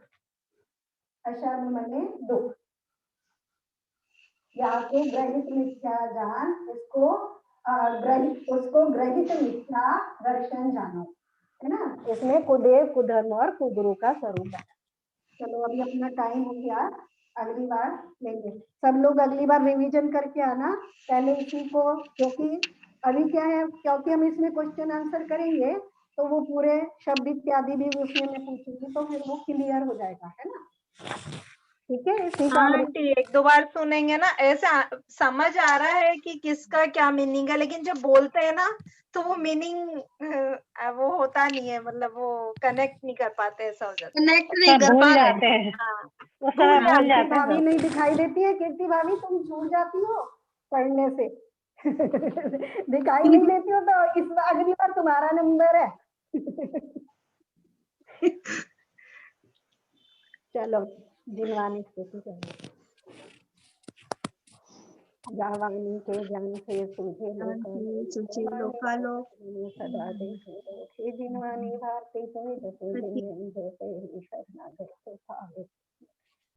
अशर्म मने दुख। या तो ग्रहित मिथ्या जान, उसको ग्रहित मिथ्या दर्शन जानो, है ना। इसमें कुदेव, कुधर्म और कुगुरु का स्वरूप है। चलो अभी अपना टाइम हो गया, अगली बार लेंगे। सब लोग अगली बार रिवीजन करके आना पहले इसी को, क्योंकि अभी क्या है, क्योंकि हम इसमें क्वेश्चन आंसर करेंगे तो वो पूरे शब्द इत्यादि भी उसमें मैं पूछूंगी, तो फिर वो क्लियर हो जाएगा, है ना। ठीक है, इसी का हाँ हम आंटी, एक दो बार सुनेंगे ना, ऐसा समझ आ रहा है कि किसका क्या मीनिंग है, लेकिन जब बोलते हैं ना तो वो मीनिंग वो होता नहीं है, मतलब वो कनेक्ट नहीं कर पाते, ऐसा हो जाता कनेक्ट नहीं सब कर भूल पा रहे। जाते हैं, हाँ। उस समय भूल कीर्ति जाते हैं भाभी सब। नहीं दिखाई देती है? कीर्ति भाभी तुम छूट जाती हो पढ़ने से दिखाई नहीं देती हो, तो इस बार अगली बार तुम्हारा नंबर है चलो जिनवानी स्तुति करो। जावानी के ज्ञान से सूझे सूची लोकालो सदा दे जिनवानी भारती तुम्हें जैसे शरणागत